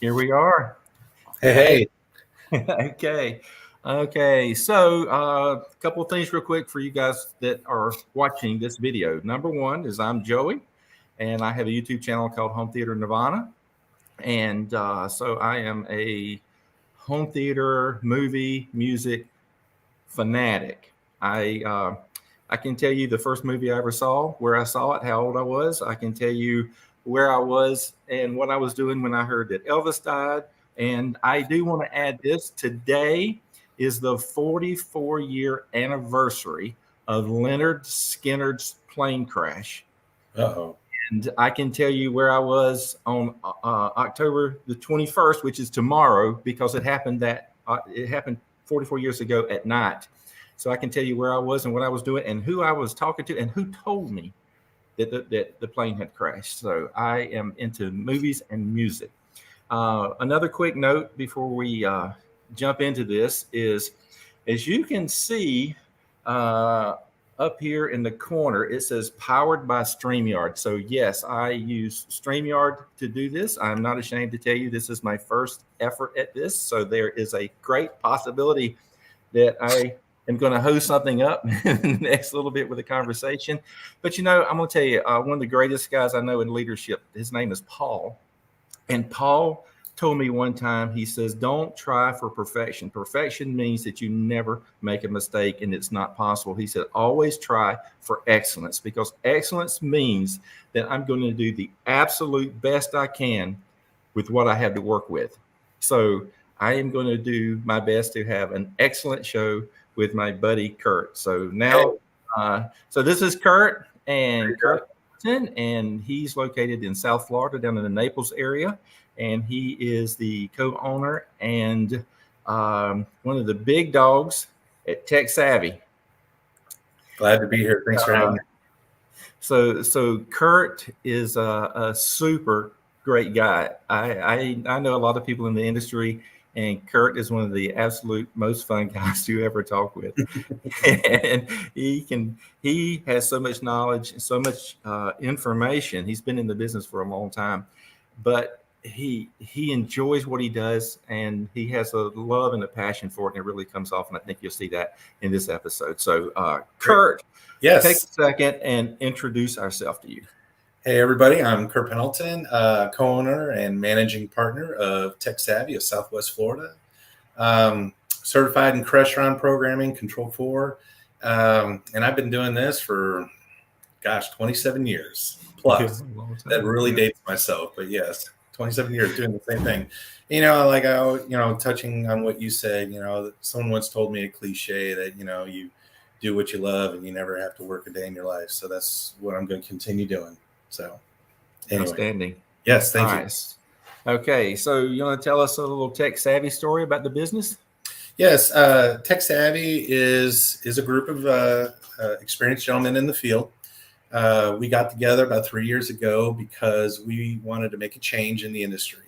Here we are. Hey. Okay. Okay. So, a couple of things real quick for you guys that are watching this video. Number one is I'm Joey, and I have a YouTube channel called Home Theater Nirvana. And so I am a home theater, movie, music fanatic. I can tell you the first movie I ever saw, where I saw it, how old I was. I can tell you where I was and what I was doing when I heard that Elvis died. And I do want to add this: today is the 44-year anniversary of Leonard Skinner's plane crash. Uh-oh. And I can tell you where I was on October the 21st, which is tomorrow, because it happened 44 years ago at night. So I can tell you where I was and what I was doing and who I was talking to and who told me that the plane had crashed. So I am into movies and music. Another quick note before we jump into this is, as you can see, up here in the corner, it says powered by StreamYard. So yes, I use StreamYard to do this. I'm not ashamed to tell you this is my first effort at this. So there is a great possibility that I am going to host something up in the next little bit with a conversation. But I'm going to tell you, one of the greatest guys I know in leadership, his name is Paul. And Paul told me one time, he says, don't try for perfection. Perfection means that you never make a mistake and it's not possible. He said, always try for excellence, because excellence means that I'm going to do the absolute best I can with what I have to work with. So I am going to do my best to have an excellent show with my buddy, Kurt. So now, so this is Kurt, and Kurt, and he's located in South Florida, down in the Naples area. And he is the co-owner and one of the big dogs at Tech Savvy. Glad to be here. Thanks for having me. So Kurt is a super great guy. I know a lot of people in the industry, and Kurt is one of the absolute most fun guys to ever talk with. And he has so much knowledge, so much information. He's been in the business for a long time, but he enjoys what he does, and he has a love and a passion for it, and it really comes off. And I think you'll see that in this episode. So, Kurt, yes, take a second and introduce ourselves to you. Hey, everybody. I'm Kurt Pendleton, co-owner and managing partner of Tech Savvy of Southwest Florida. Certified in Crestron programming, Control 4. And I've been doing this for, 27 years plus. That really dates myself, but yes, 27 years doing the same thing. Touching on what you said, someone once told me a cliche that, you do what you love and you never have to work a day in your life. So that's what I'm going to continue doing. So anyway. Outstanding. Yes, thank you. Okay, so you want to tell us a little Tech Savvy story about the business? Yes, Tech Savvy is a group of experienced gentlemen in the field. We got together about 3 years ago because we wanted to make a change in the industry.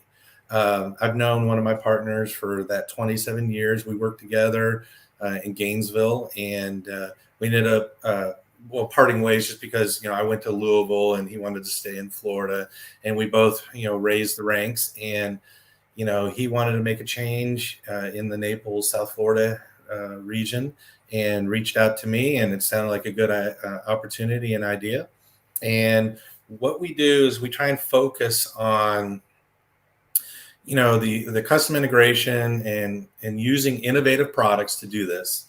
I've known one of my partners for that 27 years. We worked together in Gainesville, and we ended up parting ways just because, I went to Louisville and he wanted to stay in Florida, and we both, raised the ranks, and, he wanted to make a change in the Naples, South Florida region, and reached out to me, and it sounded like a good opportunity and idea. And what we do is we try and focus on, the custom integration and using innovative products to do this.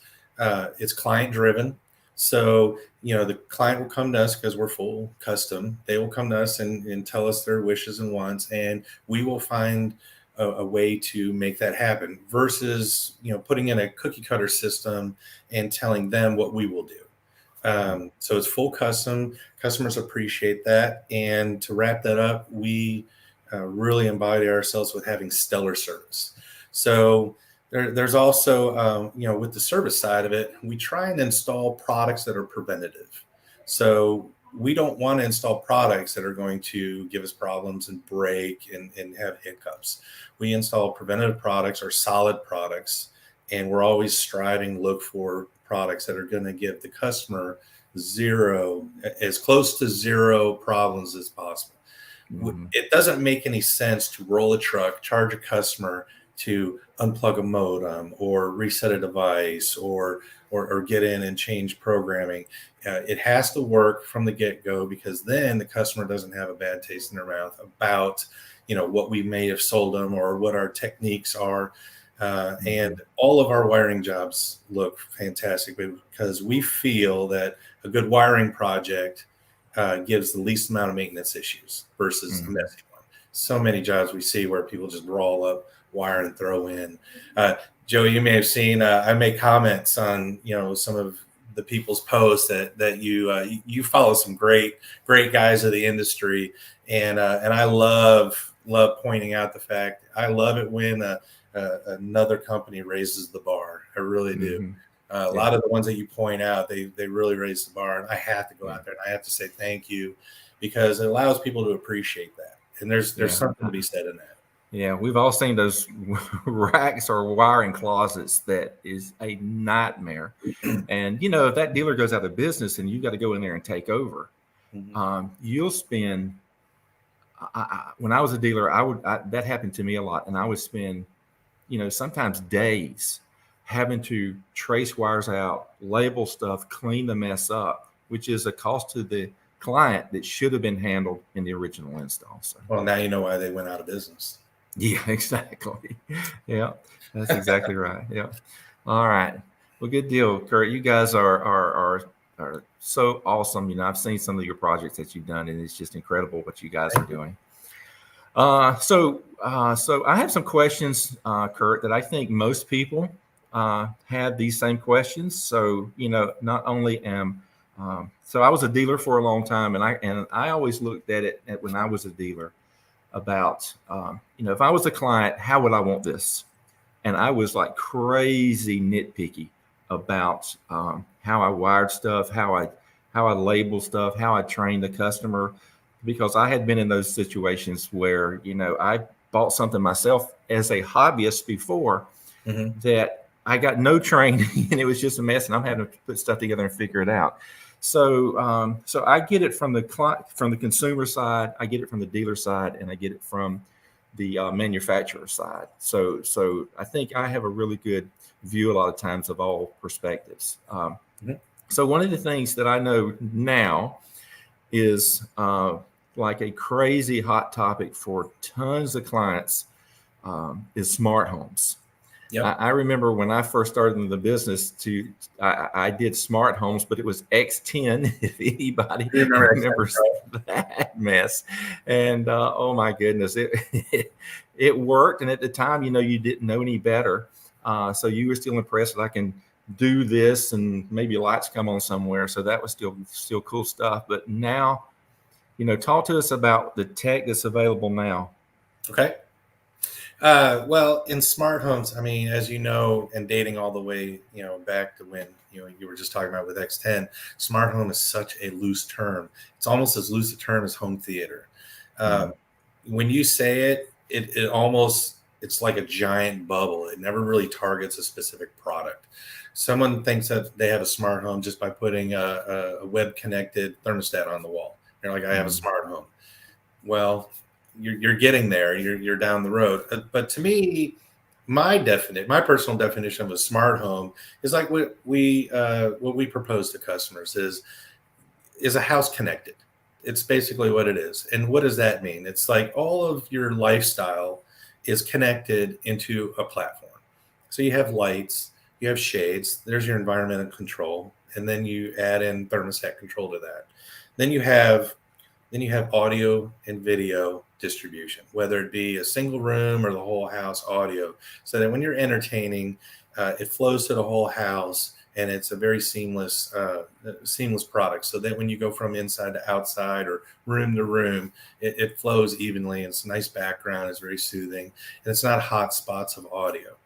It's client driven. So, the client will come to us because we're full custom. They will come to us and tell us their wishes and wants, and we will find a way to make that happen versus, putting in a cookie cutter system and telling them what we will do. So it's full custom. Customers appreciate that. And to wrap that up, we really embody ourselves with having stellar service. So there's also, with the service side of it, we try and install products that are preventative. So we don't want to install products that are going to give us problems and break and have hiccups. We install preventative products or solid products, and we're always striving to look for products that are going to give the customer as close to zero problems as possible. It doesn't make any sense to roll a truck, charge a customer to unplug a modem or reset a device or get in and change programming. It has to work from the get-go, because then the customer doesn't have a bad taste in their mouth about what we may have sold them or what our techniques are. And all of our wiring jobs look fantastic because we feel that a good wiring project gives the least amount of maintenance issues versus a messy one. So many jobs we see where people just roll up wire and throw in. Joe, you may have seen I make comments on some of the people's posts that you follow some great guys of the industry, and I love pointing out the fact I love it when another company raises the bar. I really do. A lot of the ones that you point out, they really raise the bar, and I have to go out there and I have to say thank you, because it allows people to appreciate that, and there's something to be said in that. Yeah, we've all seen those racks or wiring closets. That is a nightmare. And if that dealer goes out of business and you got to go in there and take over, you'll spend. When I was a dealer, that happened to me a lot, and I would spend, sometimes days having to trace wires out, label stuff, clean the mess up, which is a cost to the client that should have been handled in the original install. So, well, now you know why they went out of business. Yeah, exactly. Yeah, that's exactly right. Yeah. All right. Well, good deal, Kurt. You guys are so awesome. I've seen some of your projects that you've done, and it's just incredible what you guys are doing. So I have some questions, Kurt, that I think most people have these same questions. So, not only so I was a dealer for a long time, and I always looked at it when I was a dealer about, if I was a client, how would I want this? And I was like crazy nitpicky about how I wired stuff, how I label stuff, how I trained the customer, because I had been in those situations where, I bought something myself as a hobbyist before that I got no training and it was just a mess, and I'm having to put stuff together and figure it out. So, so I get it from the consumer side, I get it from the dealer side, and I get it from the manufacturer side. So I think I have a really good view a lot of times of all perspectives. So one of the things that I know now is like a crazy hot topic for tons of clients is smart homes. Yep. I remember when I first started in the business, I did smart homes, but it was X10, if anybody remembers that mess. And oh my goodness, it worked. And at the time, you didn't know any better. So you were still impressed that I can do this and maybe lights come on somewhere. So that was still cool stuff. But now, talk to us about the tech that's available now. Okay. Well, in smart homes, I mean, as you know, and dating all the way, back to when, you were just talking about with X10, smart home is such a loose term. It's almost as loose a term as home theater. When you say it, it's like a giant bubble. It never really targets a specific product. Someone thinks that they have a smart home just by putting a web connected thermostat on the wall. They're like, I have a smart home. Well, you're getting there. You're down the road. But to me, my personal definition of a smart home is like what we propose to customers is a house connected. It's basically what it is. And what does that mean? It's like all of your lifestyle is connected into a platform. So you have lights, you have shades, there's your environmental control, and then you add in thermostat control to that. Then you have audio and video distribution, whether it be a single room or the whole house audio, so that when you're entertaining, it flows to the whole house, and it's a very seamless product, so that when you go from inside to outside or room to room, it flows evenly. And it's a nice background, it's very soothing, and it's not hot spots of audio.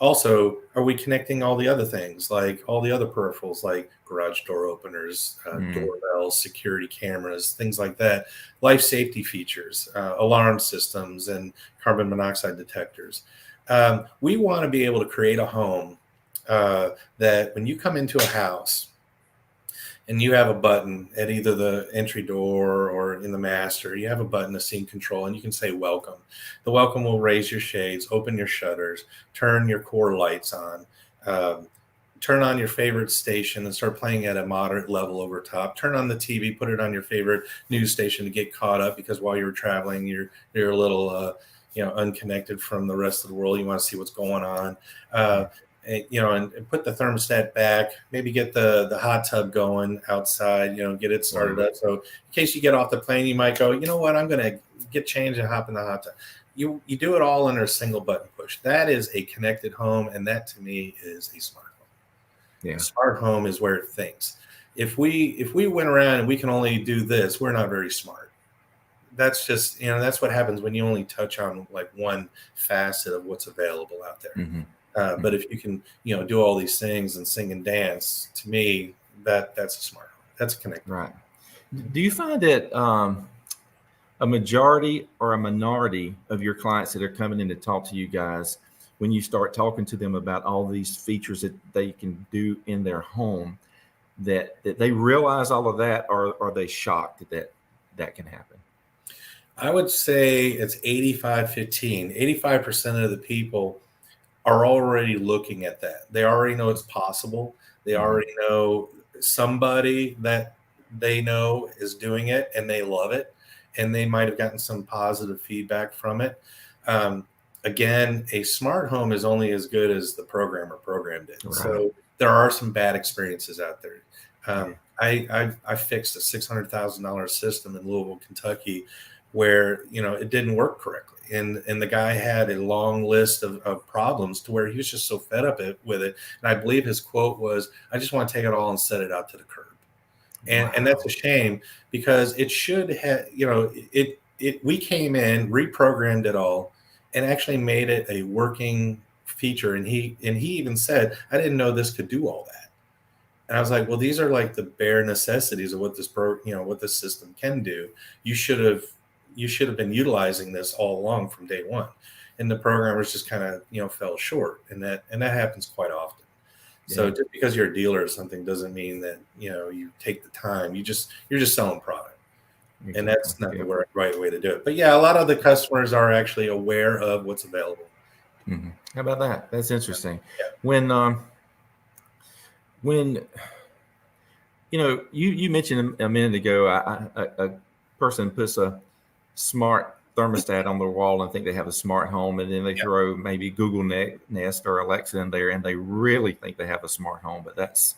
Also, are we connecting all the other things, like all the other peripherals, like garage door openers, doorbells, security cameras, things like that, life safety features, alarm systems, and carbon monoxide detectors? We want to be able to create a home that when you come into a house, and you have a button at either the entry door or in the master, you have a button to scene control, and you can say welcome. The welcome will raise your shades, open your shutters, turn your core lights on, um, turn on your favorite station and start playing at a moderate level over top. Turn on the TV, put it on your favorite news station to get caught up, because while you're traveling, you're a little unconnected from the rest of the world. You want to see what's going on. And put the thermostat back, maybe get the hot tub going outside, get it started up. So in case you get off the plane, you might go, you know what, I'm going to get changed and hop in the hot tub. You do it all under a single button push. That is a connected home, and that to me is a smart home. Yeah. A smart home is where it thinks. If we went around and we can only do this, we're not very smart. That's just, that's what happens when you only touch on like one facet of what's available out there. Mm-hmm. But if you can, do all these things and sing and dance, to me, that's a smart home. That's a connected. Right. Do you find that a majority or a minority of your clients that are coming in to talk to you guys, when you start talking to them about all these features that they can do in their home, that they realize all of that, or are they shocked that can happen? I would say it's 85-15. 85% of the people are already looking at that. They already know it's possible. They already know somebody that they know is doing it and they love it, and they might have gotten some positive feedback from it. Again, a smart home is only as good as the programmer programmed it. Right. So there are some bad experiences out there. I fixed a $600,000 system in Louisville, Kentucky, where it didn't work correctly, and the guy had a long list of problems to where he was just so fed up with it. And I believe his quote was, "I just want to take it all and set it out to the curb." And that's a shame, because it should have, we came in, reprogrammed it all, and actually made it a working feature. And he even said, "I didn't know this could do all that." And I was like, well, these are like the bare necessities of what what this system can do. You should have been utilizing this all along from day one. And the programmers just kind of, fell short. And that happens quite often. Yeah. So just because you're a dealer or something doesn't mean that, you take the time. You're just selling product. Exactly. And that's not the right way to do it. But yeah, a lot of the customers are actually aware of what's available. Mm-hmm. How about that? That's interesting. Yeah. When you mentioned a minute ago, a person puts a smart thermostat on their wall and think they have a smart home, and then they throw maybe Google Nest or Alexa in there, and they really think they have a smart home, but that's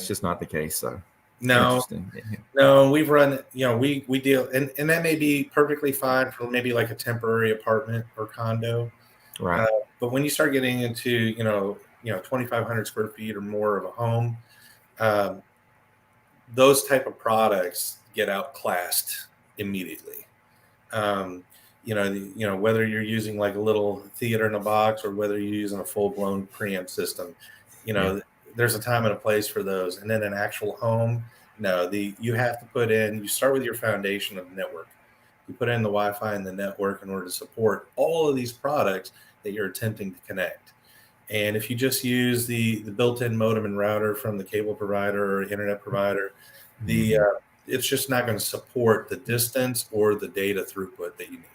just not the case. So no, we've run, we deal, and that may be perfectly fine for maybe like a temporary apartment or condo, right? But when you start getting into 2,500 square feet or more of a home, those type of products get outclassed immediately. Whether you're using like a little theater in a box or whether you're using a full-blown preamp system, there's a time and a place for those. And then an actual home, you have to you start with your foundation of network. You put in the Wi-Fi and the network in order to support all of these products that you're attempting to connect. And if you just use the built-in modem and router from the cable provider or internet provider, it's just not going to support the distance or the data throughput that you need.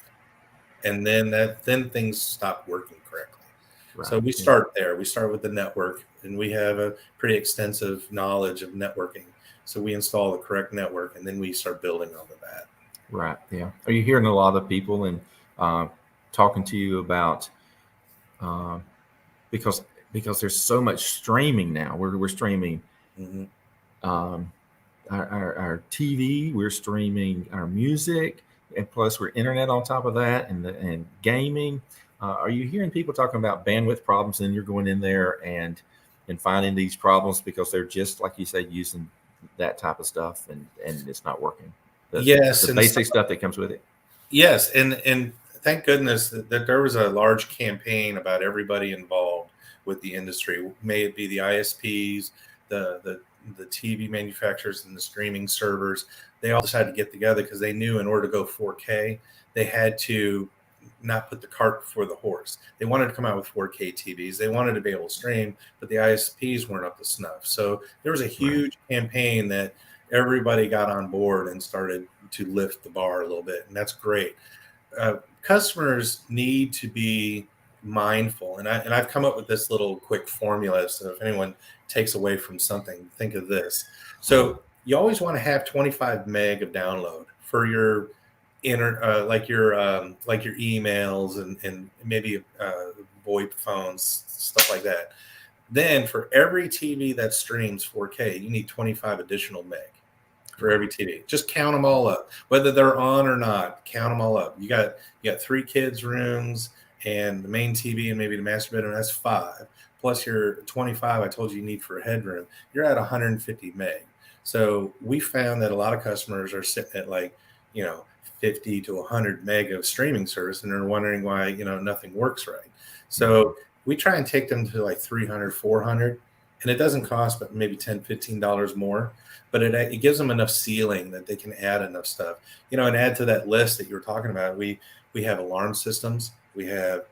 And then things stop working correctly. Right. So we start there. We start with the network, and we have a pretty extensive knowledge of networking. So we install the correct network, and then we start building over that. Right. Yeah. Are you hearing a lot of people and talking to you about because there's so much streaming now. We're streaming our TV, we're streaming our music, and plus we're internet on top of that, and gaming. Are you hearing people talking about bandwidth problems, and you're going in there and finding these problems because they're just, like you say, using that type of stuff and it's not working? The basic stuff that comes with it. Yes, and thank goodness that there was a large campaign about everybody involved with the industry. May it be the ISPs, the TV manufacturers, and the streaming servers. They all decided to get together because they knew in order to go 4K, they had to not put the cart before the horse. They wanted to come out with 4K TVs. They wanted to be able to stream, but the ISPs weren't up to snuff. So there was a huge campaign that everybody got on board and started to lift the bar a little bit, and that's great. Customers need to be mindful, and I've come up with this little quick formula. So if anyone takes away from something, think of this. So you always want to have 25 meg of download for your like your emails and maybe VoIP phones, stuff like that. Then for every TV that streams 4K, you need 25 additional meg for every TV. Just count them all up, whether they're on or not. Count them all up. You got 3 kids' rooms and the main TV and maybe the master bedroom. That's 5 plus your 25. I told you need for a headroom. You're at 150 meg. So we found that a lot of customers are sitting at 50 to 100 meg of streaming service, and they're wondering why nothing works right. So we try and take them to 300, 400, and it doesn't cost but maybe $10, $15 more. But it gives them enough ceiling that they can add enough stuff, and add to that list that you were talking about. We have alarm systems, we have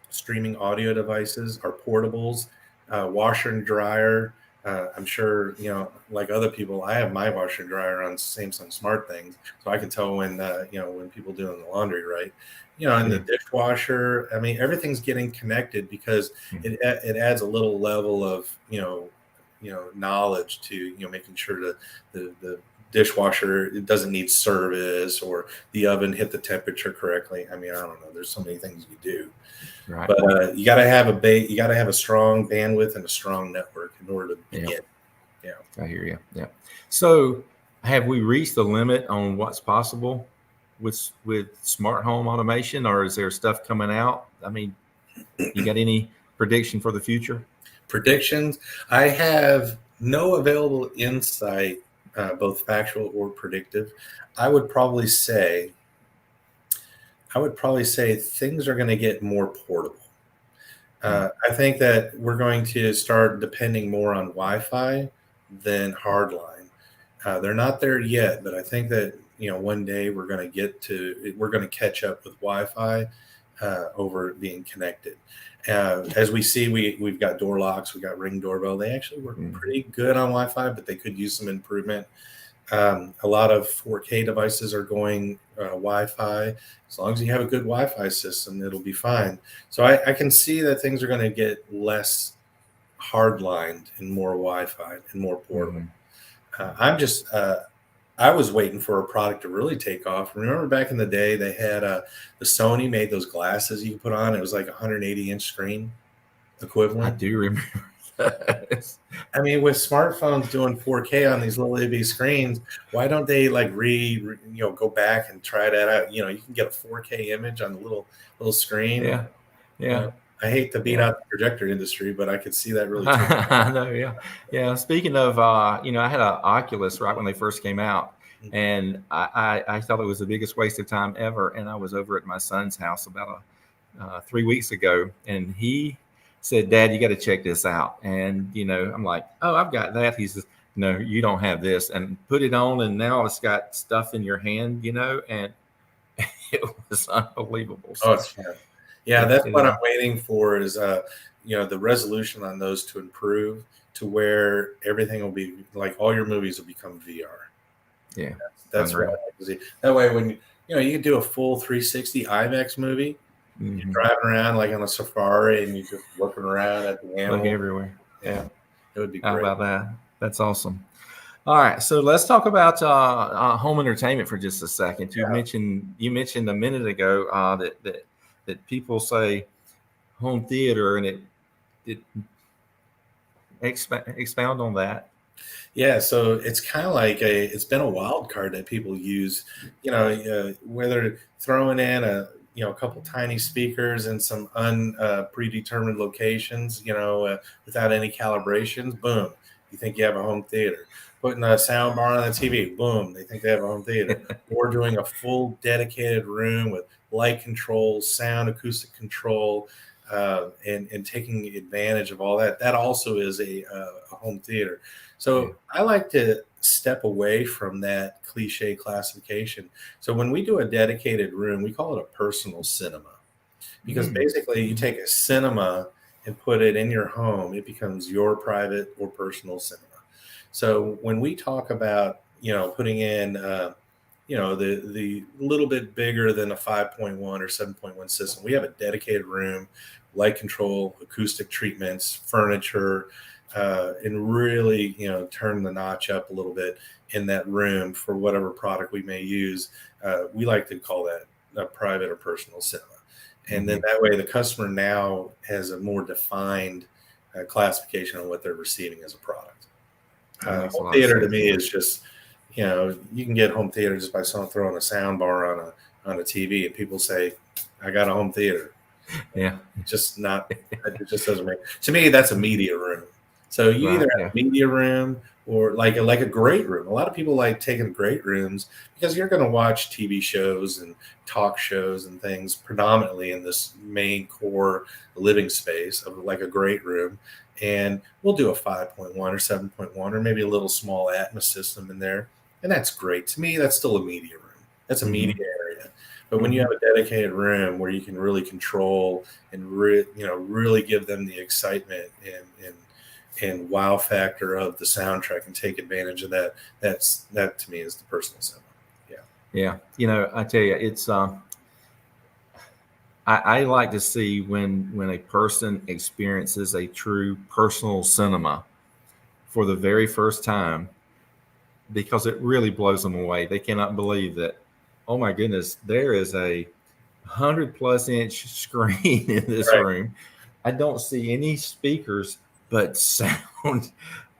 streaming audio devices, our portables, washer and dryer. I'm sure, like other people, I have my washer and dryer on Samsung Smart Things, so I can tell when people doing the laundry, right? And the dishwasher. I mean, everything's getting connected because it adds a little level of knowledge to making sure that the dishwasher, it doesn't need service, or the oven hit the temperature correctly. I mean, I don't know. There's so many things you do. Right. But you got to have a strong bandwidth and a strong network in order to begin. Yeah. I hear you. Yeah. So have we reached the limit on what's possible with smart home automation, or is there stuff coming out? I mean, you got any prediction for the future? Predictions? I have no available insight, both factual or predictive. I would probably say things are going to get more portable. I think that we're going to start depending more on Wi-Fi than hardline. They're not there yet, but I think that one day we're going to catch up with Wi-Fi over being connected. As we see, we've got door locks, we got Ring doorbell. They actually work pretty good on Wi-Fi, but they could use some improvement. A lot of 4K devices are going Wi-Fi. As long as you have a good Wi-Fi system, it'll be fine. So I can see that things are going to get less hardlined and more Wi-Fi and more portable. I was waiting for a product to really take off. Remember back in the day, they had the Sony made those glasses you could put on. It was like a 180-inch screen equivalent. I do remember that. I mean, with smartphones doing 4K on these little itty screens, why don't they go back and try that out? You can get a 4K image on the little screen. Yeah. I hate to beat out the projector industry, but I could see that really. I know, yeah. Speaking of, I had an Oculus right when they first came out, and I thought it was the biggest waste of time ever. And I was over at my son's house about 3 weeks ago, and he said, "Dad, you got to check this out." And I'm like, "Oh, I've got that." He says, "No, you don't have this." And put it on, and now it's got stuff in your hand, and it was unbelievable. So, it's fun. Yeah, that's what I'm waiting for is, the resolution on those to improve to where everything will be like all your movies will become VR. Yeah, that's right. That way, when you can do a full 360 IMAX movie, you're driving around like on a safari and you're just looking around at the animals. Look everywhere. Yeah, it would be great. How about that? That's awesome. All right, so let's talk about home entertainment for just a second. You mentioned a minute ago that people say home theater, and it expound on that. Yeah, so it's kind of like it's been a wild card that people use, whether throwing in a couple tiny speakers in some predetermined locations, without any calibrations, boom, you think you have a home theater. Putting a sound bar on the TV, boom, they think they have a home theater. Or doing a full dedicated room with light control, sound, acoustic control, and taking advantage of all that. That also is a home theater. So I like to step away from that cliche classification. So when we do a dedicated room, we call it a personal cinema, because basically you take a cinema and put it in your home. It becomes your private or personal cinema. So when we talk about, putting in, the little bit bigger than a 5.1 or 7.1 system, we have a dedicated room, light control, acoustic treatments, furniture, and really, turn the notch up a little bit in that room for whatever product we may use. We like to call that a private or personal cinema. And then that way the customer now has a more defined classification on what they're receiving as a product. Home theater to me is just, you can get home theater just by someone throwing a sound bar on a TV, and people say, I got a home theater. Yeah. It just doesn't make, to me, that's a media room. So you either have a media room or like a great room. A lot of people like taking great rooms because you're going to watch TV shows and talk shows and things predominantly in this main core living space of like a great room. And we'll do a 5.1 or 7.1 or maybe a little small Atmos system in there. And that's great. To me, that's still a media room. That's a media area. But when you have a dedicated room where you can really control and really give them the excitement and wow factor of the soundtrack and take advantage of that, that to me is the personal cinema. Yeah. I tell you, it's I like to see when a person experiences a true personal cinema for the very first time, because it really blows them away. They cannot believe that, oh my goodness, there is a 100+ inch screen in this room. I don't see any speakers but sound.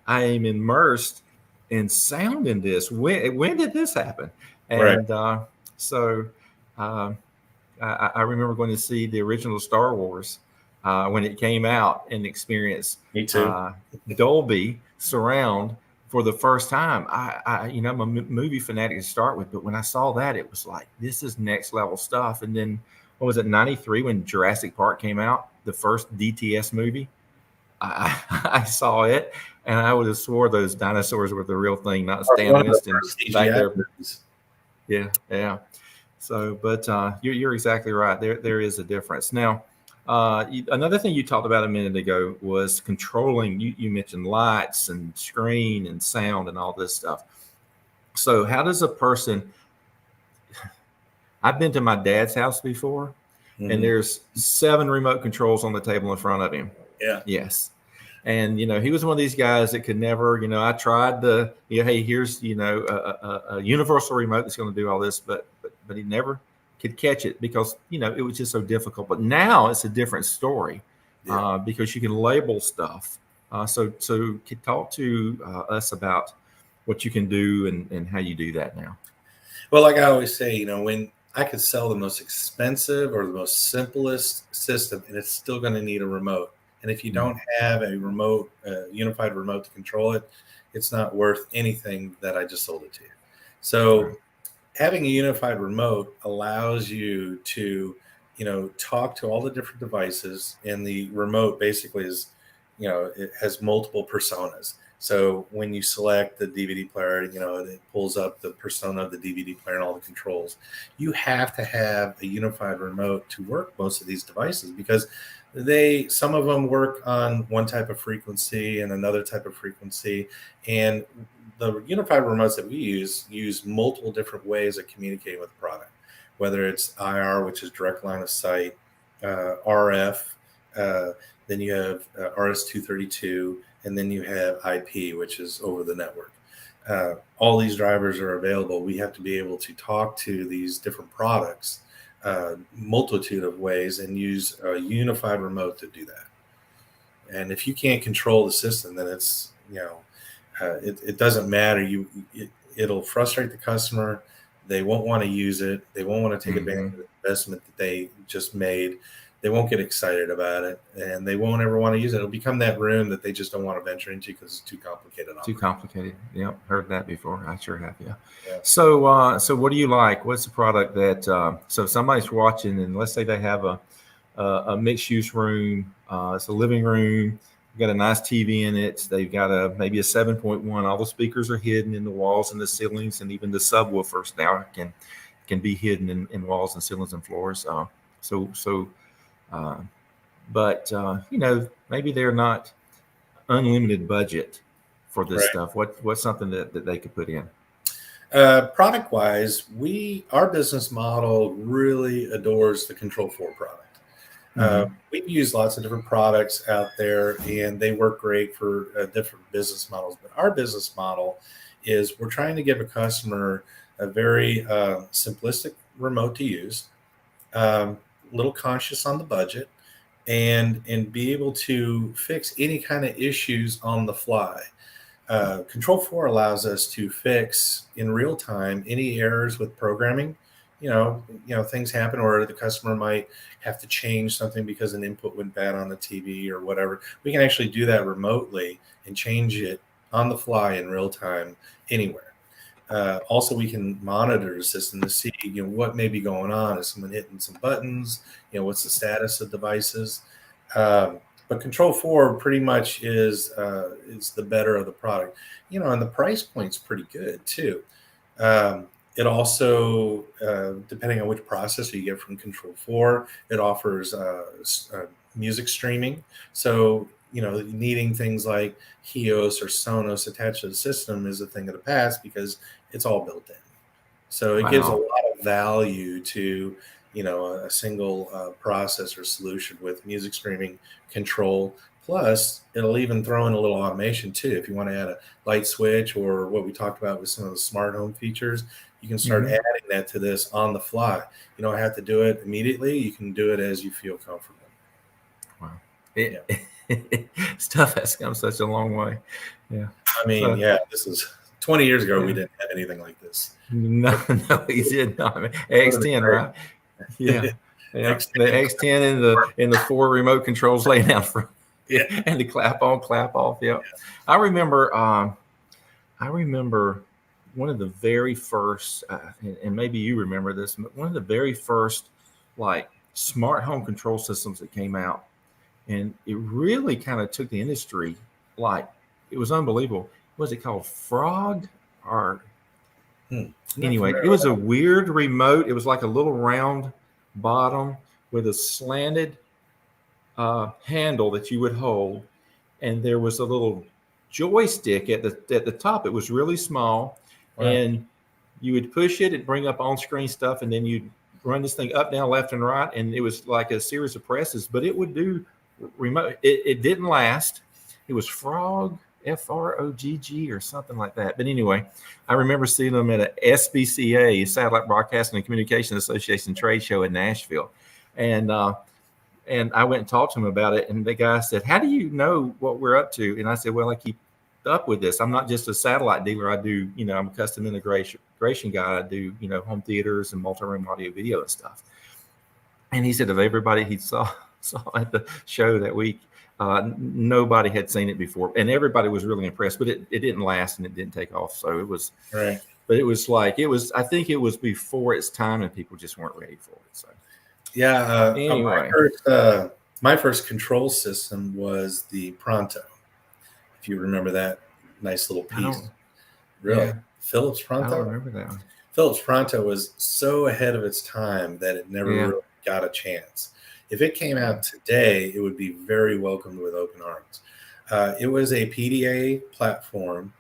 I am immersed in sound in this. When did this happen? And so I remember going to see the original Star Wars when it came out and experience Dolby surround for the first time. I'm a movie fanatic to start with, but when I saw that, it was like, this is next level stuff. And then what was it, 93 when Jurassic Park came out, the first DTS movie? I saw it, and I would have swore those dinosaurs were the real thing, not Stan Winston back there. Yeah. So, but you're exactly right. There is a difference. Now, another thing you talked about a minute ago was controlling. You mentioned lights and screen and sound and all this stuff. So how does a person? I've been to my dad's house before, and there's 7 remote controls on the table in front of him. Yeah. Yes. And, he was one of these guys that could never, I tried the, hey, here's, a universal remote that's going to do all this, but he never could catch it because, it was just so difficult. But now it's a different story because you can label stuff. So could talk to us about what you can do and how you do that now. Well, like I always say, when I could sell the most expensive or the most simplest system, and it's still going to need a remote. And if you don't have a remote, unified remote to control it, it's not worth anything that I just sold it to you. So having a unified remote allows you to, talk to all the different devices. And the remote basically is, it has multiple personas. So when you select the DVD player, it pulls up the persona of the DVD player and all the controls. You have to have a unified remote to work most of these devices because some of them work on one type of frequency and another type of frequency. And the unified remotes that we use multiple different ways of communicating with the product, whether it's IR, which is direct line of sight, RF, then you have RS-232, and then you have IP, which is over the network. All these drivers are available. We have to be able to talk to these different products multitude of ways and use a unified remote to do that. And if you can't control the system, then it's, it doesn't matter. It'll frustrate the customer. They won't want to use it. They won't want to take advantage of the investment that they just made. They won't get excited about it, and they won't ever want to use it. It'll become that room that they just don't want to venture into because it's too complicated. Too complicated. Yep, heard that before. I sure have. Yeah. So what do you like? What's the product that? So if somebody's watching, and let's say they have a mixed use room. It's a living room. Got a nice TV in it. They've got maybe a 7.1. All the speakers are hidden in the walls and the ceilings, and even the subwoofers now can be hidden in walls and ceilings and floors. Uh, but maybe they're not unlimited budget for this Right. stuff. What's something that they could put in? Product wise, our business model really adores the Control4 product. We've used lots of different products out there, and they work great for different business models. But our business model is we're trying to give a customer a very simplistic remote to use, little conscious on the budget, and be able to fix any kind of issues on the fly. Control4 allows us to fix in real time any errors with programming. Things happen, or the customer might have to change something because an input went bad on the TV or whatever. We can actually do that remotely and change it on the fly in real time anywhere. Also, we can monitor the system to see what may be going on. Is someone hitting some buttons? What's the status of devices? But Control4 pretty much is the better of the product, and the price point's pretty good too. It also, depending on which processor you get from Control4, it offers music streaming. So needing things like Hios or Sonos attached to the system is a thing of the past because it's all built in. So it gives a lot of value to a single processor solution with music streaming control. Plus, it'll even throw in a little automation too. If you want to add a light switch or what we talked about with some of the smart home features, you can start adding that to this on the fly. You don't have to do it immediately. You can do it as you feel comfortable. Wow. Stuff has come such a long way. Yeah. I mean, this is 20 years ago. We didn't have anything like this. No, we did not. X10, right? Yeah. The X10 and the 4 remote controls laying out front. Yeah. And the clap on, clap off. Yeah. I remember one of the very first, and maybe you remember this, but one of the very first like smart home control systems that came out, and it really kind of took the industry, like it was unbelievable. Was it called Frog or? Anyway, it was a weird remote. It was like a little round bottom with a slanted handle that you would hold, and there was a little joystick at the top. It was really small, and you would push it and bring up on-screen stuff, and then you'd run this thing up, down, left, and right, and it was like a series of presses. But it would do remote. It didn't last. It was Frog. FROGG or something like that. But anyway, I remember seeing them at a SBCA, Satellite Broadcasting and Communication Association trade show in Nashville. And I went and talked to him about it. And the guy said, "How do you know what we're up to?" And I said, "Well, I keep up with this. I'm not just a satellite dealer. I do, I'm a custom integration guy. I do, home theaters and multi-room audio video and stuff." And he said of everybody he saw at the show that week, nobody had seen it before, and everybody was really impressed, but it didn't last and it didn't take off. So it was right. But it was I think it was before its time and people just weren't ready for it. So anyway, my first control system was the Pronto. If you remember that nice little piece, really, Philips Pronto. I don't remember that one. Philips Pronto was so ahead of its time that it never really got a chance. If it came out today, it would be very welcomed with open arms. It was a PDA platform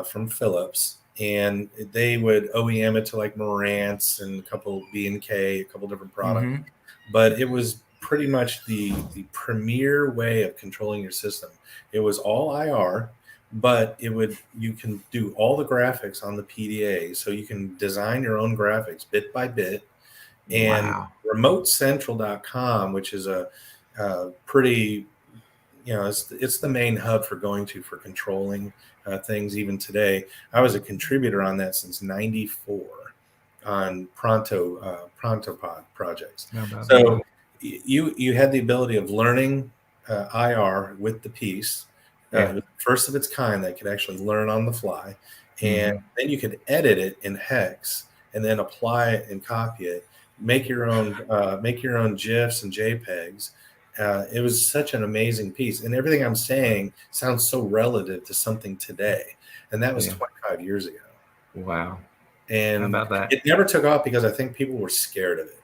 from Philips, and they would OEM it to like Marantz and a couple B&K, a couple different products. But it was pretty much the premier way of controlling your system. It was all IR, but you can do all the graphics on the PDA, so you can design your own graphics bit by bit. And remotecentral.com, which is a pretty, it's the main hub for going to for controlling things even today. I was a contributor on that since '94 on Pronto projects. So you had the ability of learning IR with the piece. It was the first of its kind that could actually learn on the fly. And then you could edit it in hex and then apply it and copy it. make your own GIFs and JPEGs. It was such an amazing piece, and everything I'm saying sounds so relative to something today, and that was 25 years ago. Wow. And how about that? It never took off because I think people were scared of it.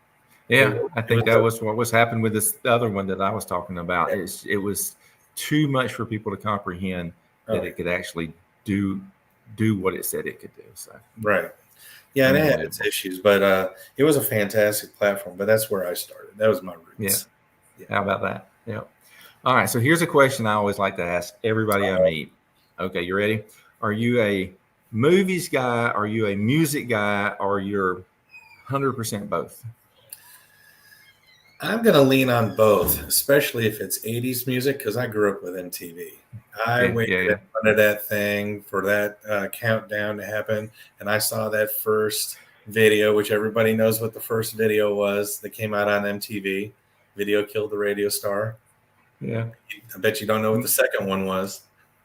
Yeah, I think that was what was happening with this other one that I was talking about. Yeah. It was too much for people to comprehend that it could actually do what it said it could do. So right. Yeah, and it had its issues, but it was a fantastic platform. But that's where I started. That was my roots. Yeah. How about that? Yeah. All right. So here's a question I always like to ask everybody I meet. Okay, you ready? Are you a movies guy? Are you a music guy? Or you're 100% both? I'm going to lean on both, especially if it's 80s music, because I grew up with MTV. I waited in front of that thing for that countdown to happen, and I saw that first video, which everybody knows what the first video was that came out on MTV. Video Killed the Radio Star. Yeah. I bet you don't know what the second one was.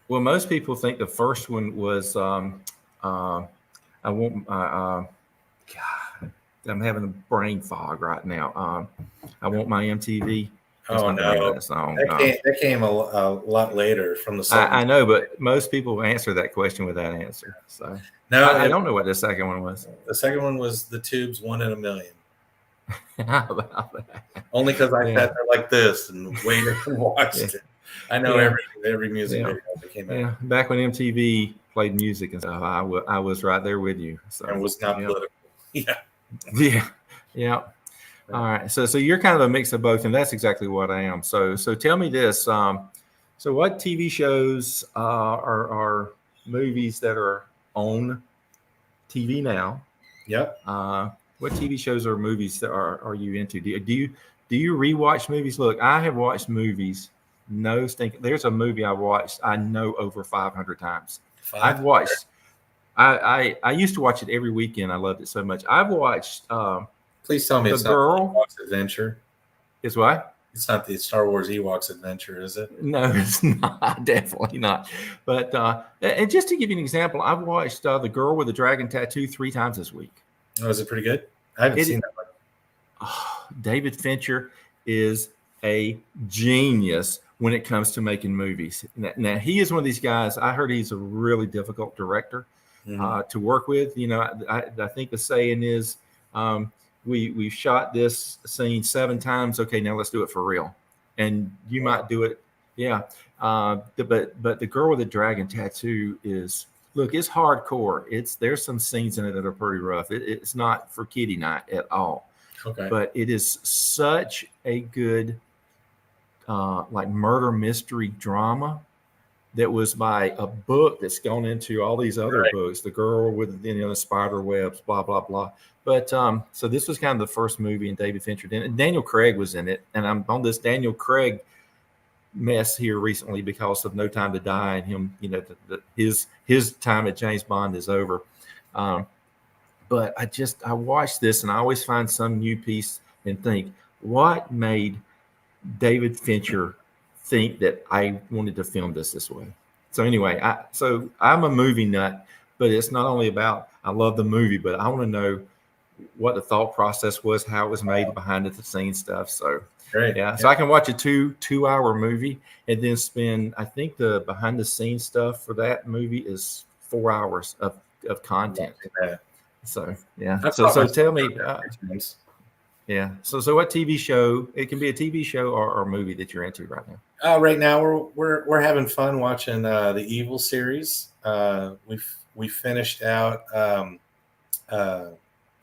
Well, most people think the first one was God, I'm having a brain fog right now. I Want My MTV. Oh no, that song. That came a lot later from the song. I know, but most people answer that question with that answer. So no, I don't know what the second one was. The second one was The Tube's "One in a Million." How about that? Only because I sat there like this and waited and watched it. I know every music video that came out. Yeah, back when MTV played music and stuff, I was right there with you. So and was not political. Yeah. All right. So you're kind of a mix of both, and that's exactly what I am. So tell me this. So what TV shows are movies that are on TV now? Yep. What TV shows or movies that are you into? Do you rewatch movies? Look, I have watched movies. There's a movie I watched. I know over 500 times. I've watched. I used to watch it every weekend. I loved it so much. I've watched. Please tell me it's not the Ewoks Adventure. It's what? It's not the Star Wars Ewoks Adventure, is it? No, it's not. Definitely not. But and just to give you an example, I've watched The Girl with the Dragon Tattoo 3 times this week. Oh, is it pretty good? I haven't seen that one. Oh, David Fincher is a genius when it comes to making movies. Now, he is one of these guys. I heard he's a really difficult director to work with. You know, I think the saying is, we've shot this scene 7 times. Okay, now let's do it for real. And you might do it. Yeah. But The Girl with the Dragon Tattoo is, look, it's hardcore. There's some scenes in it that are pretty rough. It's not for kiddie night at all. Okay. But it is such a good like murder mystery drama that was by a book that's gone into all these other books. The Girl with the spider webs, blah blah blah. But so this was kind of the first movie, and David Fincher did it. And Daniel Craig was in it, and I'm on this Daniel Craig mess here recently because of No Time to Die, and him, his time at James Bond is over. But I watched this, and I always find some new piece and think, what made David Fincher think that I wanted to film this way? So anyway, I'm a movie nut, but it's not only about I love the movie, but I want to know what the thought process was, how it was made, behind the scenes stuff. So so I can watch a two-hour movie and then spend, I think the behind the scenes stuff for that movie is 4 hours of content. So so tell me, So what TV show? It can be a TV show or a movie that you're into right now. Right now we're having fun watching the Evil series. We finished out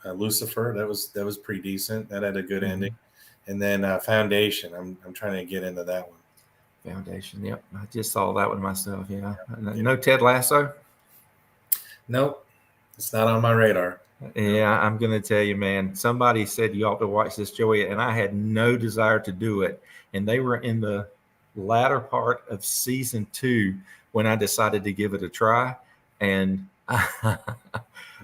Lucifer. That was pretty decent. That had a good ending. And then Foundation. I'm trying to get into that one. Foundation. Yep, I just saw that one myself. Yeah. No Ted Lasso. Nope, it's not on my radar. Yeah, I'm going to tell you, man. Somebody said you ought to watch this, Joey, and I had no desire to do it. And they were in the latter part of season 2 when I decided to give it a try. And I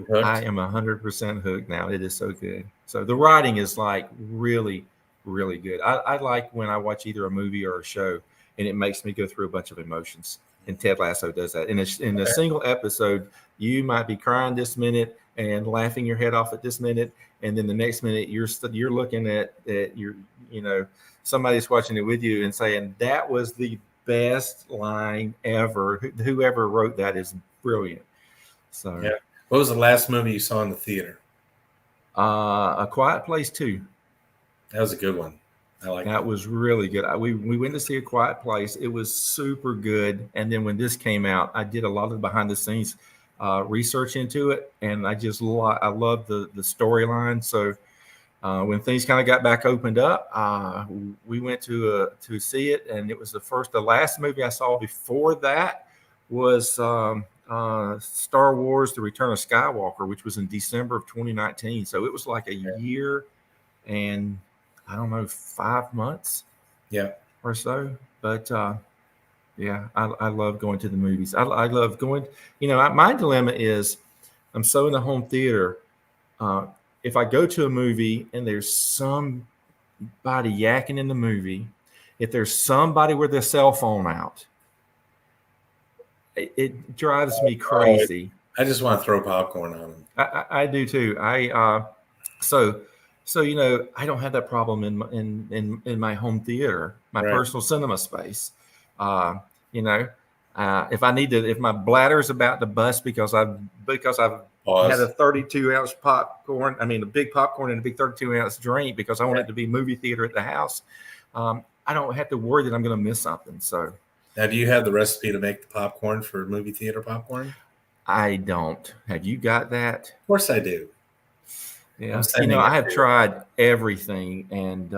am 100% hooked now. It is so good. So the writing is like really, really good. I like when I watch either a movie or a show, and it makes me go through a bunch of emotions. And Ted Lasso does that. In a single episode, you might be crying this minute, and laughing your head off at this minute, and then the next minute you're looking at your, you know, somebody's watching it with you and saying that was the best line ever. Whoever wrote that is brilliant. So Yeah. What was the last movie you saw in the theater? A Quiet Place 2. That was a good one. I like That was really good. We went to see A Quiet Place. It was super good. And then when this came out, I did a lot of behind the scenes research into it, and I love the storyline. So when things kind of got back opened up, we went to see it, and it was the last movie I saw before that was Star Wars: The Return of Skywalker, which was in December of 2019. So it was like a year and I don't know, 5 months, or so. But yeah, I love going to the movies. I love going. You know, my dilemma is I'm so in the home theater. If I go to a movie and there's somebody yakking in the movie, if there's somebody with their cell phone out, it drives me crazy. I just want to throw popcorn on them. I do too. So you know, I don't have that problem in my home theater, my personal cinema space. You know, if my bladder's about to bust because I've had a 32-ounce popcorn, I mean a big popcorn and a big 32-ounce drink because I want it to be movie theater at the house. I don't have to worry that I'm going to miss something. So now, do you have the recipe to make the popcorn for movie theater popcorn? I don't. Have you got that? Of course I do. Yeah, you know, I have tried everything, and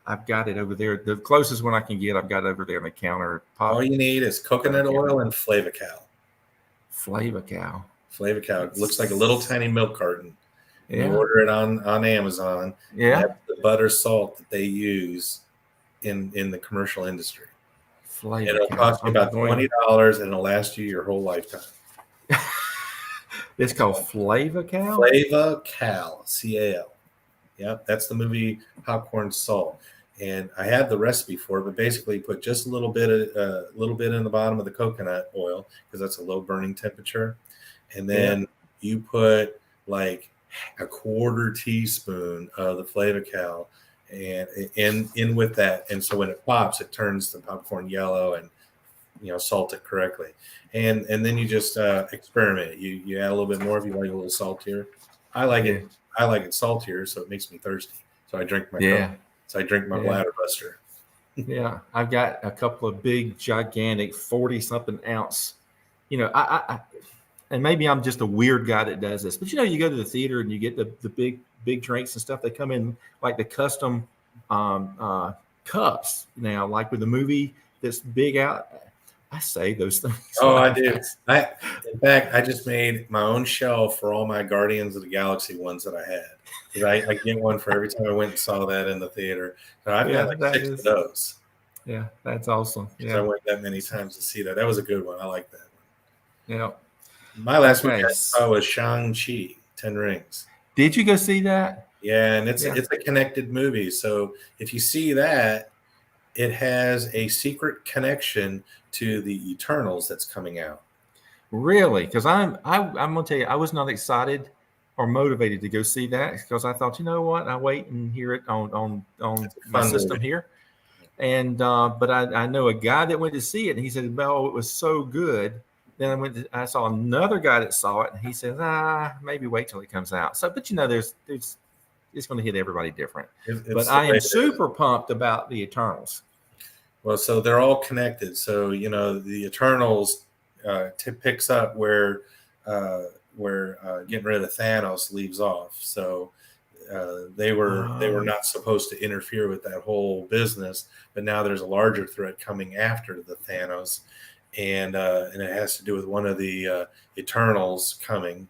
I've got it over there. The closest one I can get, I've got it over there on the counter. All you need is coconut oil and Flav-A-Cow. Flav-A-Cow. Flav-A-Cow. It looks like a little tiny milk carton. Yeah. You order it on Amazon. Yeah. That's the butter salt that they use in the commercial industry. Flav-A-Cow. It'll cost you about $20, and it'll last you your whole lifetime. It's called Flav-A-Cow? Flav-A-Cow, C-A-L. Yep, that's the movie popcorn salt. And I have the recipe for it, but basically put just a little bit in the bottom of the coconut oil because that's a low burning temperature. And then you put like a 1/4 teaspoon of the Flav-A-Cow and in with that. And so when it pops, it turns the popcorn yellow and, you know, salt it correctly. And then you just experiment. You add a little bit more if you like a little saltier. I like it saltier, so it makes me thirsty. So I drink my bladder buster. Yeah, I've got a couple of big, gigantic 40-something ounce. You know, I and maybe I'm just a weird guy that does this, but you know, you go to the theater and you get the big drinks and stuff. They come in like the custom cups now, like with the movie that's big out. I say those things. Oh, I do. In fact, I just made my own shelf for all my Guardians of the Galaxy ones that I had. I get one for every time I went and saw that in the theater. So I've got like 6 of those. Yeah, that's awesome. Yeah, I went that many times to see that. That was a good one. I like that one. Yeah. My last movie I saw was Shang-Chi, 10 Rings. Did you go see that? Yeah, and it's a connected movie. So if you see that, it has a secret connection to the Eternals that's coming out. Really? Because I'm gonna tell you, I was not excited or motivated to go see that because I thought, you know what, I wait and hear it on my system here. And but I know a guy that went to see it, and he said, "Well, it was so good." Then I saw another guy that saw it, and he says, maybe wait till it comes out. So, but you know, there's it's going to hit everybody different. But I am super pumped about the Eternals. Well, so they're all connected. So, you know, the Eternals picks up where getting rid of Thanos leaves off. So they were not supposed to interfere with that whole business, but now there's a larger threat coming after the Thanos, and it has to do with one of the Eternals coming.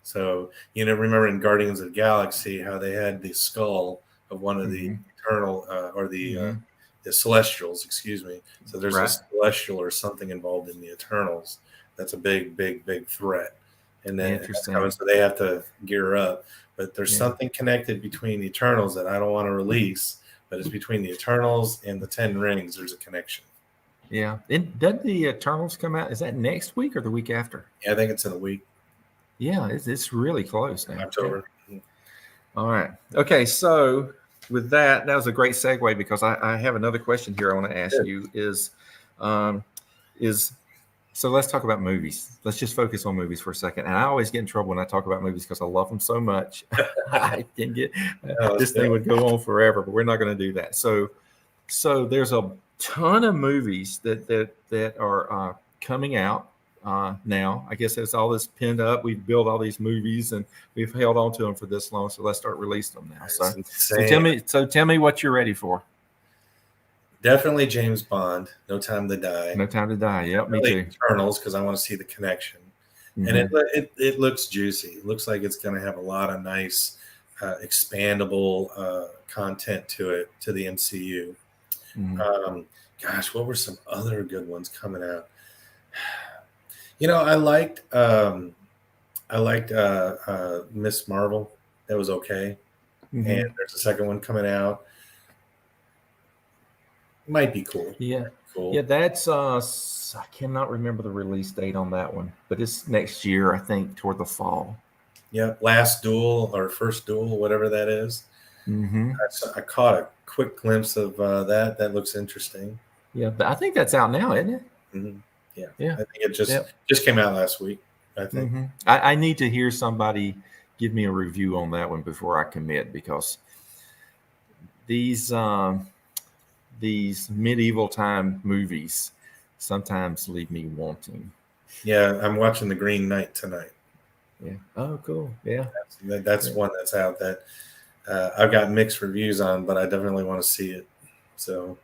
So, you know, remember in Guardians of the Galaxy how they had the skull of one of the Eternal the Celestials, excuse me. So there's a Celestial or something involved in the Eternals. That's a big threat. And then so they have to gear up. But there's something connected between the Eternals that I don't want to release, but it's between the Eternals and the 10 Rings. There's a connection. Yeah. And doesn't the Eternals come out? Is that next week or the week after? Yeah, I think it's in a week. Yeah, it's really close now. October. Yeah. All right. Okay. So with that, that was a great segue because I have another question here I want to ask Good. you um, is so let's talk about movies. Let's just focus on movies for a second. And I always get in trouble when I talk about movies because I love them so much. I can get Oh, this thing would go on forever, but we're not going to do that. So there's a ton of movies that are coming out now. I guess it's all this pinned up. We've built all these movies and we've held on to them for this long. So let's start releasing them now. It's So insane. tell me what you're ready for. Definitely James Bond. No Time to Die. No Time to Die. Yep, me Really too. Eternals because I want to see the connection. And Mhm. it looks juicy. It looks like it's going to have a lot of nice, expandable content to the MCU. Mhm. Gosh, what were some other good ones coming out? I liked Miss Marvel. That was okay. Mhm. And there's a second one coming out. Might be cool. Yeah. Cool. Yeah, that's I cannot remember the release date on that one, but it's next year, I think, toward the fall. Yeah, Last Duel or First Duel, whatever that is. Mm-hmm. I caught a quick glimpse of that. That looks interesting. Yeah, but I think that's out now, isn't it? Mm-hmm. Yeah, Yeah. I think it Yep. just came out last week. I think. Mm-hmm. I need to hear somebody give me a review on that one before I commit because these these medieval time movies sometimes leave me wanting. Yeah, I'm watching The Green Knight tonight. Yeah. Oh, cool. Yeah. That's Yeah. one that's out that I've got mixed reviews on, but I definitely want to see it. So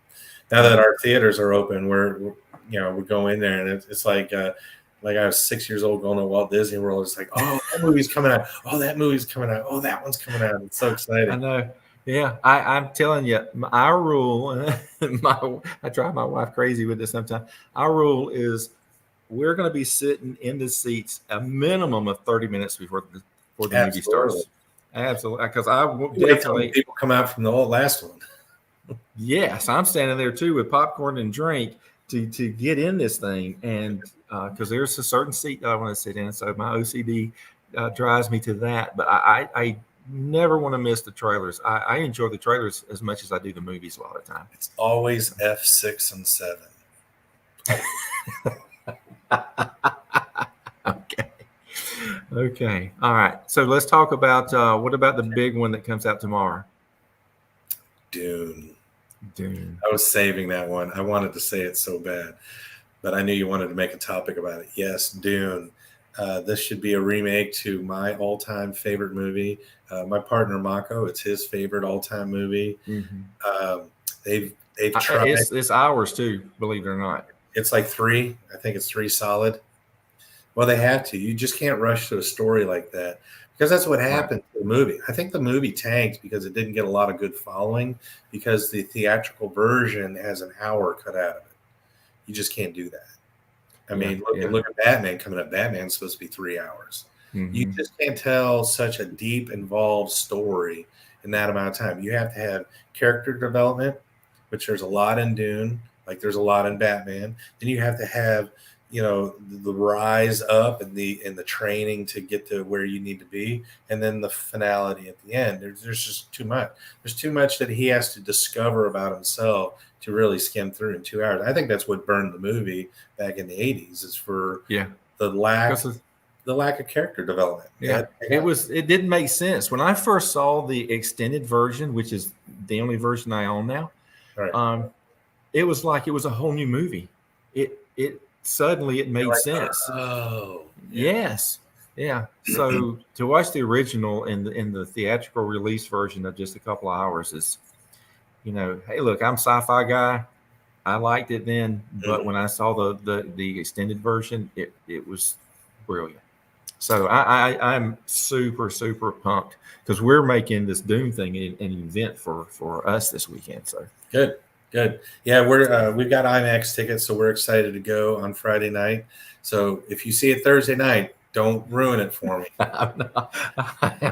now that our theaters are open, we go in there and it's like I was 6 years old going to Walt Disney World. It's like, oh, that movie's coming out. Oh, that movie's coming out. Oh, that one's coming out. It's so I exciting. know. Yeah, I'm telling you, our rule. I drive my wife crazy with this sometimes. Our rule is we're going to be sitting in the seats a minimum of 30 minutes before the movie Absolutely. starts. Absolutely, because I will Wait till definitely. people come out from the last one. Yes, I'm standing there too with popcorn and drink to get in this thing, and because there's a certain seat that I want to sit in, so my OCD drives me to that. But I never want to miss the trailers. I enjoy the trailers as much as I do the movies a lot of the time. It's always F6 and 7. Okay. Okay. All right. So let's talk about what about the big one that comes out tomorrow? Dune. Dune. I was saving that one. I wanted to say it so bad, but I knew you wanted to make a topic about it. Yes, Dune. This should be a remake to my all-time favorite movie. My partner Mako, it's his favorite all-time movie. Mm-hmm. They've tried. It's ours too, believe it or not. It's like 3. I think it's 3 solid. Well, they have to. You just can't rush to a story like that because that's what happened to the movie. I think the movie tanked because it didn't get a lot of good following because the theatrical version has an hour cut out of it. You just can't do that. I mean, look at Batman coming up. Batman's supposed to be 3 hours. Mm-hmm. You just can't tell such a deep, involved story in that amount of time. You have to have character development, which there's a lot in Dune, like there's a lot in Batman. Then you have to have the rise up and the training to get to where you need to be, and then the finality at the end. There's just too much. There's too much that he has to discover about himself to really skim through in 2 hours. I think that's what burned the movie back in the 80s is for the lack of character development. Yeah, it didn't make sense when I first saw the extended version, which is the only version I own now. Right. It was like it was a whole new movie. It suddenly it made sense. Oh, yes, yeah. So to watch the original in the theatrical release version of just a couple of hours is, hey, look, I'm a sci-fi guy. I liked it then, but when I saw the extended version, it was brilliant. So I'm super pumped because we're making this Doom thing an event for us this weekend. So good. Yeah, we've got IMAX tickets, so we're excited to go on Friday night. So if you see it Thursday night, don't ruin it for me. I'm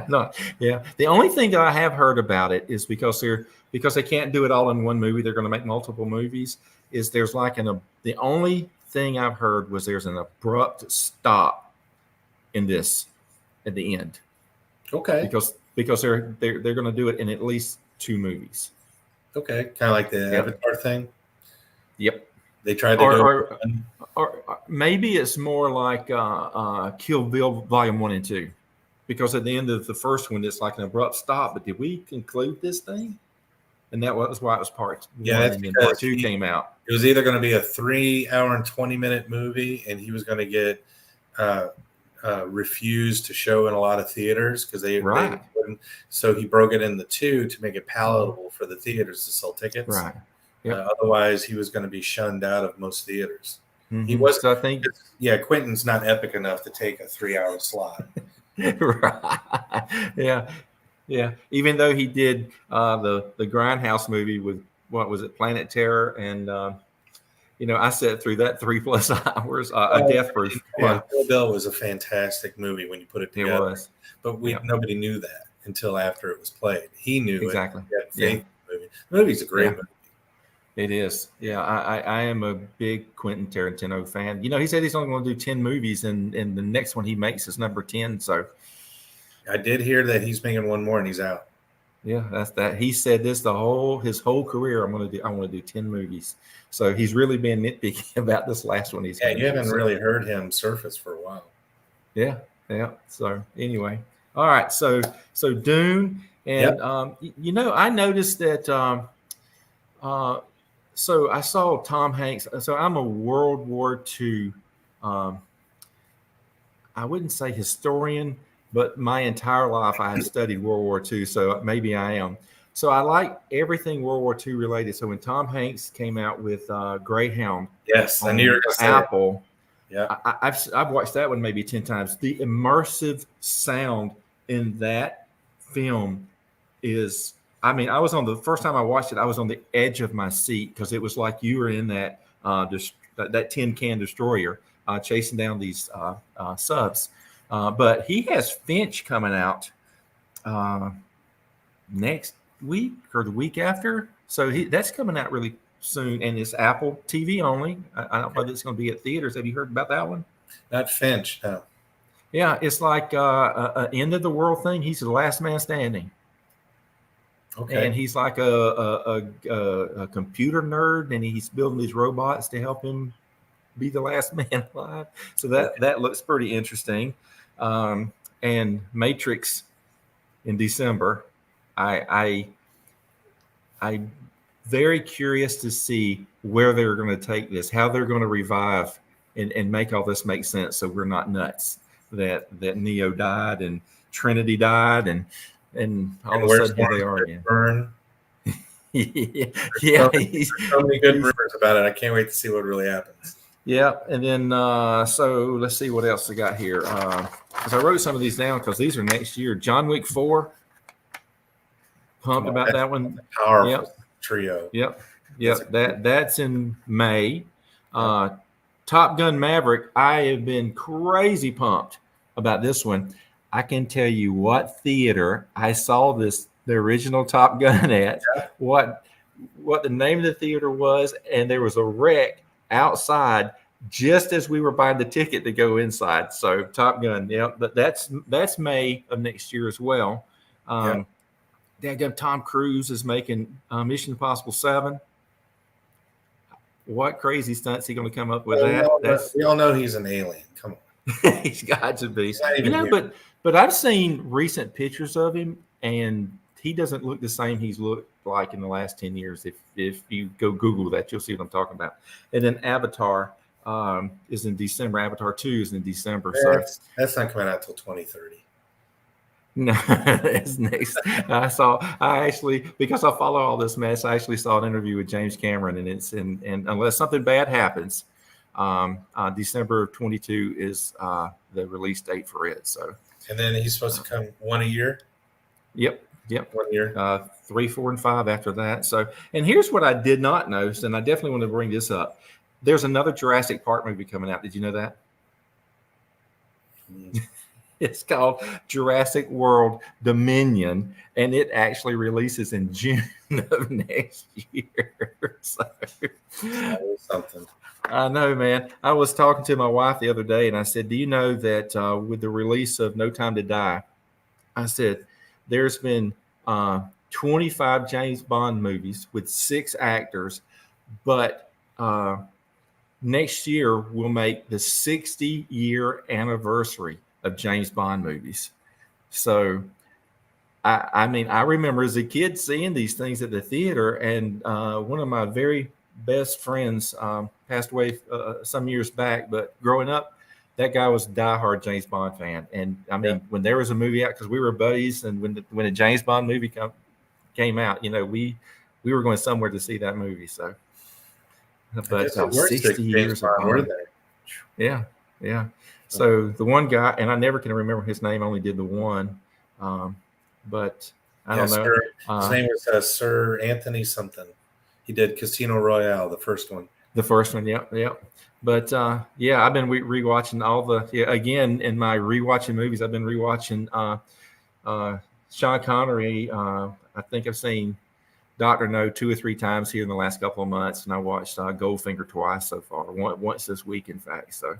not. Yeah, the only thing that I have heard about it is because they can't do it all in one movie. They're going to make multiple movies. Is there's like the only thing I've heard was there's an abrupt stop in this at the end Okay. because they're going to do it in at least 2 movies. Okay. Kind of like the Yep. Avatar thing. Yep. They tried to go. Or maybe it's more like Kill Bill Volume 1 and 2, because at the end of the first one, it's like an abrupt stop. But did we conclude this thing? And that was why it was part 1, that's and then part 2 came out. It was either going to be a 3 hour and 20-minute movie, and he was going to get refused to show in a lot of theaters because they wouldn't. So he broke it into 2 to make it palatable for the theaters to sell tickets. Right. Yep. Otherwise, he was going to be shunned out of most theaters. Mm-hmm. He was. So I think. Yeah, Quentin's not epic enough to take a 3-hour slot. Right. Yeah. Yeah. Even though he did the Grindhouse movie with, what was it, Planet Terror, and I sat through that 3+ hours. A Death Proof. Yeah, Kill Bill was a fantastic movie when you put it together. It was, but nobody knew that until after it was played. He knew exactly. The movie's a great movie. It is. Yeah, I am a big Quentin Tarantino fan. He said he's only going to do 10 movies, and the next one he makes is number 10. So I did hear that he's making one more and he's out. Yeah, that's that. He said this his whole career. I want to do 10 movies. So he's really been nitpicky about this last one. You haven't really heard him surface for a while. Yeah. So anyway, all right. So Dune, and I noticed that. So I saw Tom Hanks. So I'm a World War II. I wouldn't say historian, but my entire life I have studied World War II. So maybe I am. So I like everything World War II related. So when Tom Hanks came out with Greyhound, yes, I knew you were going to say Apple. Yeah, I've watched that one maybe 10 times. The immersive sound in that film is. I mean, I was on the first time I watched it, I was on the edge of my seat because it was like you were in that that tin can destroyer chasing down these subs. But he has Finch coming out next week or the week after, so that's coming out really soon, and it's Apple TV only. I don't know if it's going to be at theaters. Have you heard about that one? Not Finch, no. Yeah, it's like an end of the world thing. He's the last man standing. Okay. And he's like a computer nerd, and he's building these robots to help him be the last man alive. So that looks pretty interesting. And Matrix in December. I'm very curious to see where they're going to take this, how they're going to revive and make all this make sense, so we're not nuts that Neo died and Trinity died and all of a sudden here they are again. Yeah. There's so many good rumors about it. I can't wait to see what really happens. Yeah, and then so let's see what else I got here. Because I wrote some of these down because these are next year. John Wick 4. Pumped about that one. Powerful trio. Yep. That's in May. Top Gun Maverick. I have been crazy pumped about this one. I can tell you what theater I saw the original Top Gun at, what the name of the theater was, and there was a wreck outside just as we were buying the ticket to go inside. So Top Gun, but that's May of next year as well. Tom Cruise is making Mission Impossible 7. What crazy stunts is he going to come up with we all know he's an alien. Come on. He's got to be. But I've seen recent pictures of him, and he doesn't look the same he's looked like in the last 10 years. If you go Google that, you'll see what I'm talking about. And then Avatar is in December. Avatar 2 is in December. That's not coming out until 2030. No, it's next. Because I follow all this mess, I actually saw an interview with James Cameron, and unless something bad happens, December of 2022 is the release date for it. So. And then he's supposed to come one a year? Yep. 1 year. 3, 4, and 5 after that. So, and here's what I did not notice, and I definitely want to bring this up. There's another Jurassic Park movie coming out. Did you know that? It's called Jurassic World Dominion, and it actually releases in June of next year. So, that is something. I know, man. I was talking to my wife the other day, and I said, "Do you know that with the release of No Time to Die, I said there's been 25 James Bond movies with 6 actors, but next year we'll make the 60-year anniversary of James Bond movies." So, I mean, I remember as a kid seeing these things at the theater, and one of my very best friends passed away some years back. But growing up, that guy was a diehard James Bond fan, and I Yeah. mean, when there was a movie out, because we were buddies, and when a James Bond movie came out, we were going somewhere to see that movie. So, I but guess there were 60 six James years of Bond, were Bond, there? yeah, yeah. So the one guy, and I never can remember his name, only did the one, um, but I Yeah, don't know. Sir. His name was Sir Anthony something. He did Casino Royale, the first one. The first one, yep, yep. But yeah, I've been rewatching all the again in my rewatching movies. I've been rewatching Sean Connery. I think I've seen Doctor No 2 or 3 times here in the last couple of months, and I watched Goldfinger twice so far. Once this week, in fact. So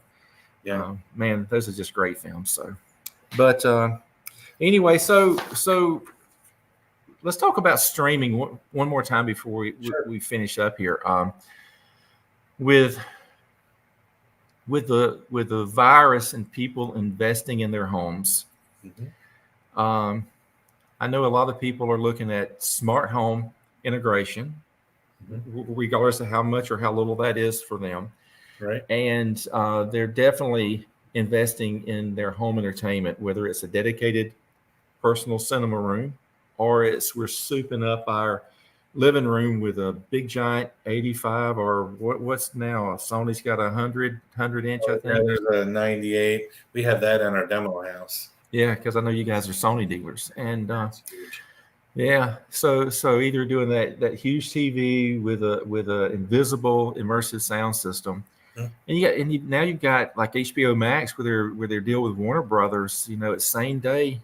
Yeah. man, those are just great films. So, but anyway, so let's talk about streaming one more time before we finish up here. With the virus and people investing in their homes, I know a lot of people are looking at smart home integration, regardless of how much or how little that is for them. Right. And they're definitely investing in their home entertainment, whether it's a dedicated personal cinema room or we're souping up our living room with a big giant 85 or what's now Sony's got 100 inch, I think. Yeah, there's a 98. We have that in our demo house. Yeah, because I know you guys are Sony dealers, and That's huge. yeah, so either doing that huge TV with a invisible immersive sound system, and now you've got like HBO Max with their deal with Warner Brothers. It's same day.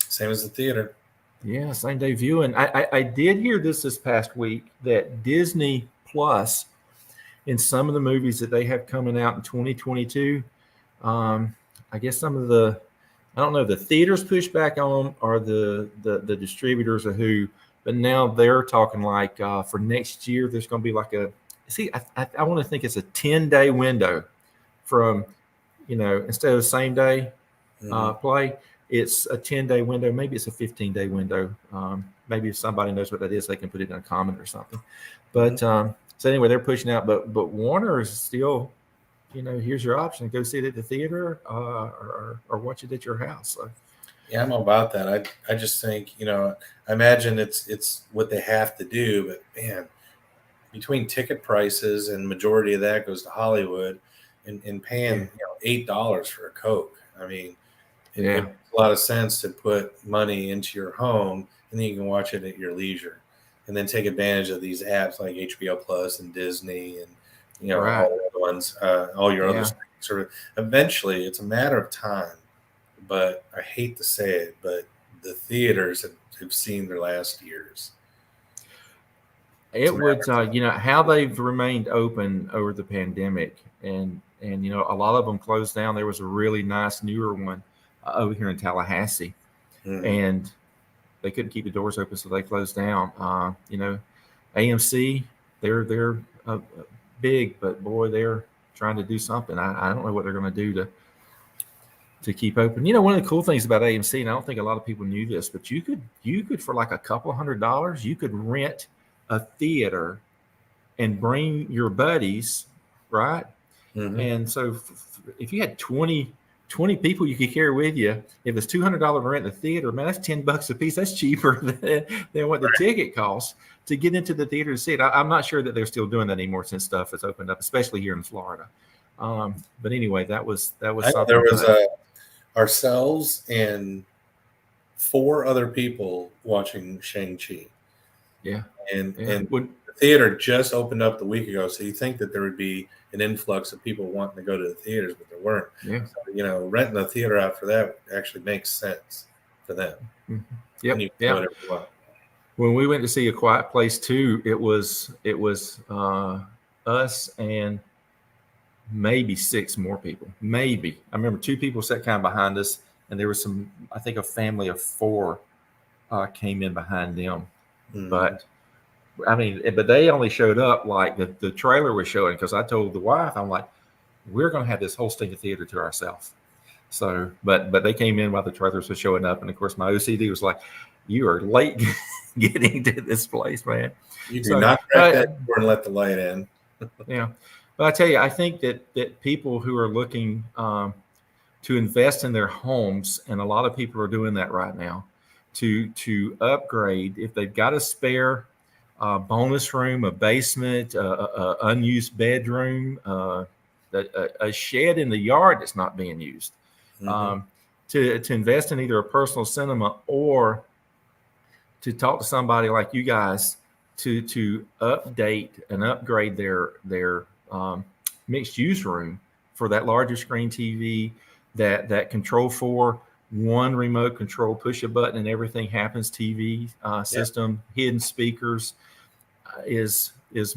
Same as the theater. Yeah, same day viewing. I did hear this past week that Disney Plus, in some of the movies that they have coming out in 2022, I guess some of I don't know, the theaters push back on them or the distributors or who, but now they're talking like for next year, there's going to be like I want to think it's a 10-day window from, instead of same day play, it's a 10-day window. Maybe it's a 15-day window. Maybe if somebody knows what that is, they can put it in a comment or something. But so anyway, they're pushing out, but Warner is still, here's your option: go see it at the theater or watch it at your house. So. Yeah, I'm about that. I just think, I imagine it's what they have to do, but man, between ticket prices and majority of that goes to Hollywood and paying $8 for a Coke. I mean, it makes a lot of sense to put money into your home and then you can watch it at your leisure, and then take advantage of these apps like HBO Plus and Disney and all the other ones, all your other sort of. Eventually, it's a matter of time. But I hate to say it, but the theaters have seen their last years. It would, how they've remained open over the pandemic, and a lot of them closed down. There was a really nice newer one over here in Tallahassee, and they couldn't keep the doors open, so they closed down. AMC, they're big, but boy, they're trying to do something. I don't know what they're going to do to keep open. One of the cool things about AMC, and I don't think a lot of people knew this, but you could for like a couple $100, you could rent a theater and bring your buddies, right? And so if you had 20 people you could carry with you, if it's $200 to rent the theater, man, that's $10 a piece. That's cheaper than what the ticket costs to get into the theater to see it. I'm not sure that they're still doing that anymore since stuff has opened up, especially here in Florida. But anyway, that was something. There was ourselves and 4 other people watching Shang-Chi. Yeah. And the theater just opened up the week ago, so you think that there would be an influx of people wanting to go to the theaters, but there weren't. Yeah. So, renting the theater out for that actually makes sense for them. Yep. Yeah. When we went to see A Quiet Place 2, it was a us and maybe 6 more people. Maybe. I remember 2 people sat kind of behind us, and there was some, I think a family of 4 came in behind them. Mhm. But I mean, but they only showed up like the trailer was showing, because I told the wife, I'm like, we're going to have this whole stinking theater to ourselves. So, but they came in while the trailers were showing up. And of course, my OCD was like, you are late getting to this place, man. You do So, not crack that door and let the light in. yeah. But I tell you, I think that people who are looking to invest in their homes, and a lot of people are doing that right now, to upgrade, if they've got a spare bonus room, a basement, unused bedroom, a shed in the yard that's not being used, Mhm. to invest in either a personal cinema or to talk to somebody like you guys to update and upgrade their mixed use room for that larger screen TV, that control for one remote control, push a button and everything happens. TV Yeah. system, hidden speakers is is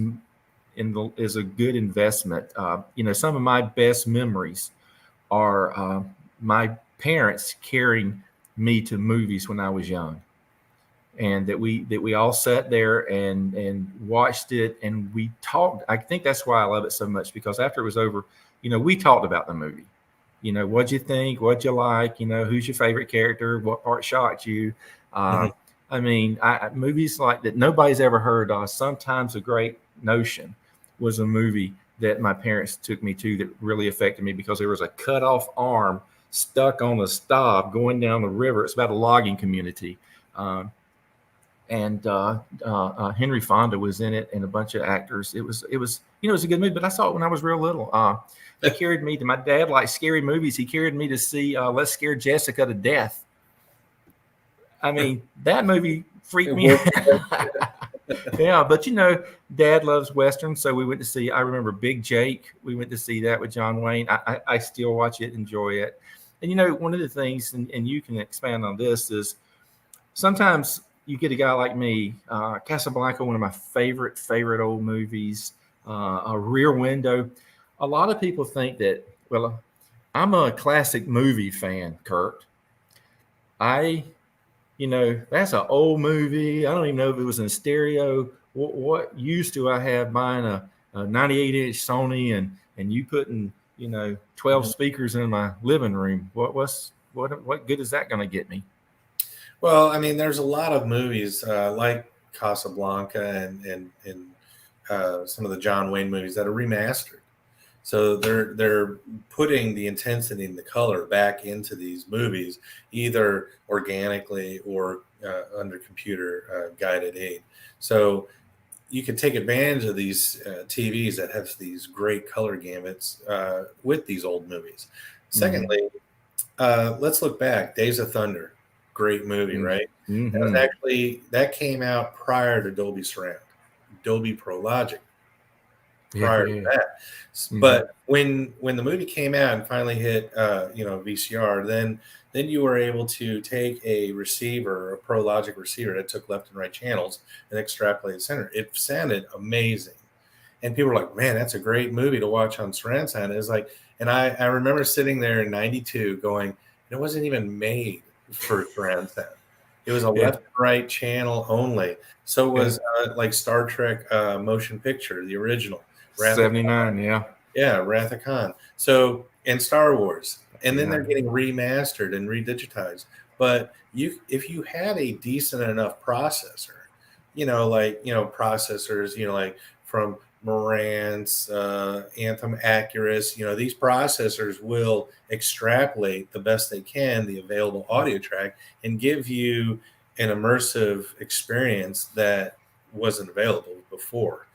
a good investment. Some of my best memories are my parents carrying me to movies when I was young, and that we all sat there and watched it, and we talked. I think that's why I love it so much, because after it was over, we talked about the movie. What'd you think? What'd you like? Who's your favorite character? What part shocked you? Uh, Mhm. I mean, movies like that nobody's ever heard of. Sometimes a Great Notion was a movie that my parents took me to that really affected me, because there was a cut off arm stuck on a stop going down the river. It's about a logging community. And Henry Fonda was in it, and a bunch of actors. It was a good movie. But I saw it when I was real little. They carried me to, my dad liked scary movies. He carried me to see Let's Scare Jessica to Death. I mean, that movie freaked It me worked. out. Yeah, but Dad loves Westerns, so we went to see, I remember Big Jake. We went to see that with John Wayne. I still watch it, enjoy it. And one of the things, and you can expand on this, is sometimes you get a guy like me, Casablanca, one of my favorite old movies, a Rear Window. A lot of people think that, well, I'm a classic movie fan, Kurt. I, that's an old movie. I don't even know if it was in stereo. What use do I have buying a 98-inch Sony and you putting, 12 Mhm. speakers in my living room? What good is that going to get me? Well, I mean, there's a lot of movies like Casablanca and some of the John Wayne movies that are remastered. So they're putting the intensity and the color back into these movies, either organically or under computer guided aid. So you can take advantage of these TVs that have these great color gamuts with these old movies. Mm-hmm. Secondly, let's look back. Days of Thunder, great movie, right? Mm-hmm. That came out prior to Dolby Surround, Dolby Pro Logic Yeah, prior to yeah. that. Mm-hmm. But when the movie came out and finally hit VCR, then you were able to take a receiver, a Pro Logic receiver that took left and right channels and extrapolate the center. It sounded amazing. And people were like, man, that's a great movie to watch on surround sound. It's like, and I remember sitting there in '92 going, it wasn't even made for surround sound. It was a Yeah, left and right channel only. So it yeah. was like Star Trek motion picture, the original. Wrath of 79, yeah. yeah, Wrath of Khan. So and Star Wars, and then Yeah. they're getting remastered and redigitized. But if you had a decent enough processor, processors, like from Marantz, Anthem, Acurus, these processors will extrapolate the best they can the available audio track and give you an immersive experience that wasn't available before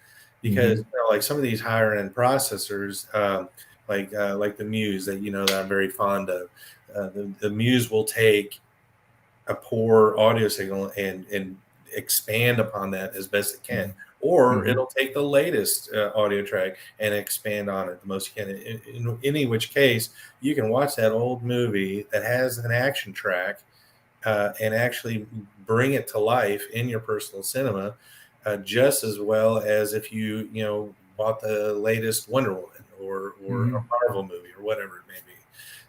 because Mm-hmm. like some of these higher end processors, like the Muse that I'm very fond of. The Muse will take a poor audio signal and expand upon that as best it can, or Mm-hmm. it'll take the latest audio track and expand on it the most you can. In any which case, you can watch that old movie that has an action track and actually bring it to life in your personal cinema just as well as if you bought the latest Wonder Woman or Mhm. a Marvel movie or whatever it may be.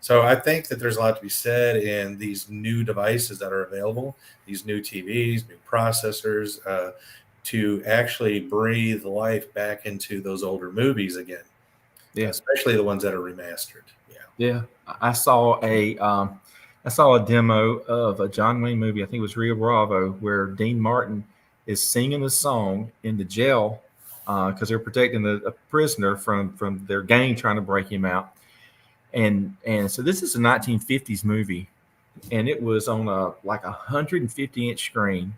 So I think that there's a lot to be said in these new devices that are available, these new TVs, new processors, to actually breathe life back into those older movies again, Yeah. especially the ones that are remastered. Yeah. Yeah. I saw a demo of a John Wayne movie. I think it was Rio Bravo, where Dean Martin is singing a song in the jail because they're protecting a prisoner from their gang trying to break him out. And so this is a 1950s movie, and it was on a 150-inch screen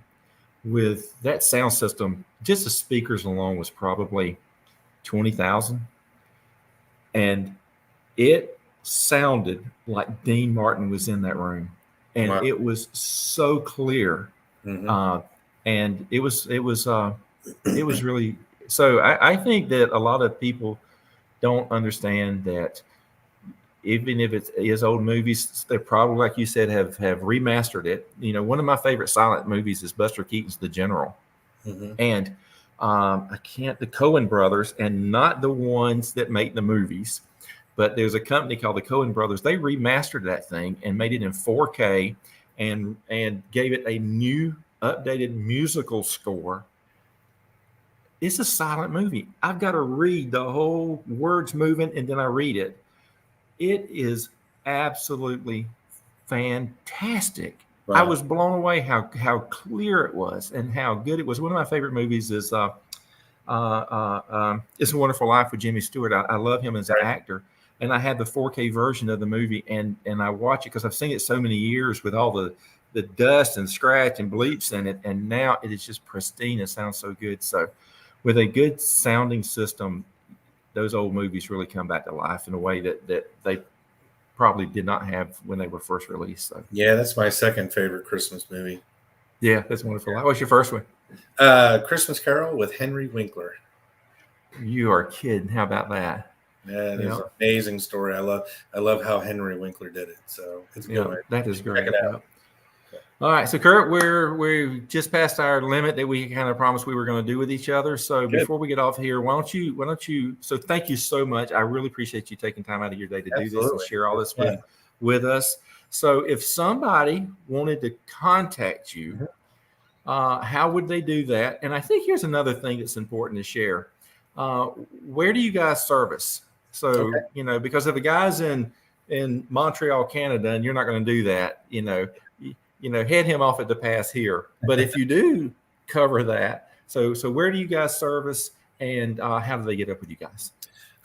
with that sound system. Just the speakers alone was probably 20,000, and it sounded like Dean Martin was in that room, and Wow. it was so clear, Mhm. and it was really. So I think that a lot of people don't understand that even if it is old movies, they probably, like you said, have remastered it. You know, one of my favorite silent movies is Buster Keaton's The General, Mhm. and I can't the Coen brothers, and not the ones that make the movies, but there's a company called the Coen brothers. They remastered that thing and made it in 4K, and gave it a new updated musical score. It's a silent movie. I've got to read the whole words moving, and then I read it. It is absolutely fantastic. I Wow. was blown away how clear it was and how good it was. One of my favorite movies is It's a Wonderful Life with Jimmy Stewart. I love him as an Right. actor, and I had the 4K version of the movie, and I watch it because I've seen it so many years with all the dust and scratch and bleeps in it, and now it is just pristine. It sounds so good. So, with a good sounding system, those old movies really come back to life in a way that they probably did not have when they were first released. So, Yeah, that's my second favorite Christmas movie. yeah, that's wonderful. What's your first one? Christmas Carol with Henry Winkler. You are kidding. How about that? That is Yeah, an amazing story. I love how Henry Winkler did it. So it's a good yeah, one. that is Check great. it out. Yeah. All right, so Kurt, we just passed our limit that we kind of promised we were going to do with each other. So Good. before we get off here, why don't you? So thank you so much. I really appreciate you taking time out of your day to do this and Absolutely. share all this Yeah. with us. So if somebody wanted to contact you, how would they do that? And I think here's another thing that's important to share. Where do you guys service? So Okay. because if the guy's in Montreal, Canada, and you're not going to do that, head him off at the pass here. But if you do cover that, so where do you guys service, and how do they get up with you guys?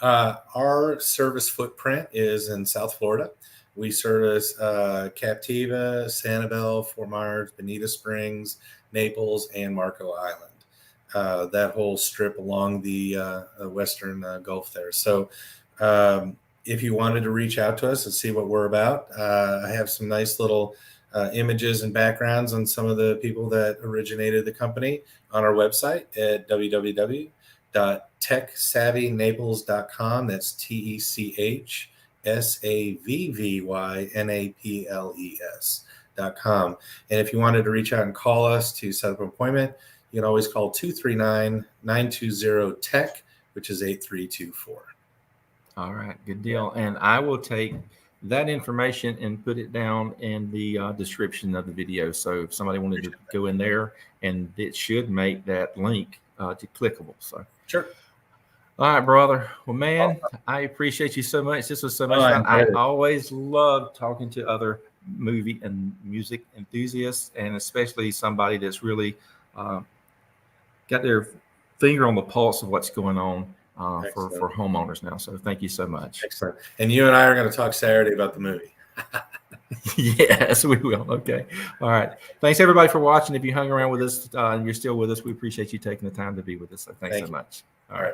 Our service footprint is in South Florida. We service Captiva, Sanibel, Fort Myers, Bonita Springs, Naples, and Marco Island. That whole strip along the western Gulf there. So if you wanted to reach out to us and see what we're about, I have some nice little images and backgrounds on some of the people that originated the company on our website at www.techsavvynaples.com. That's TECHSAVVYNAPLES.com. And if you wanted to reach out and call us to set up an appointment, you can always call 239-920-TECH, which is 8324. All right, good deal. And I will take that information and put it down in the description of the video. So if somebody wanted to go in there, and it should make that link to clickable. So Sure. all right, brother. Well, man, I appreciate you so much. This was so much fun. I always love talking to other movie and music enthusiasts, and especially somebody that's really got their finger on the pulse of what's going on for homeowners now. So thank you so much. Excellent. And you and I are going to talk Saturday about the movie. Yes, we will. Okay. All right. Thanks, everybody, for watching. If you hung around with us and you're still with us, we appreciate you taking the time to be with us. So thanks so much. All right.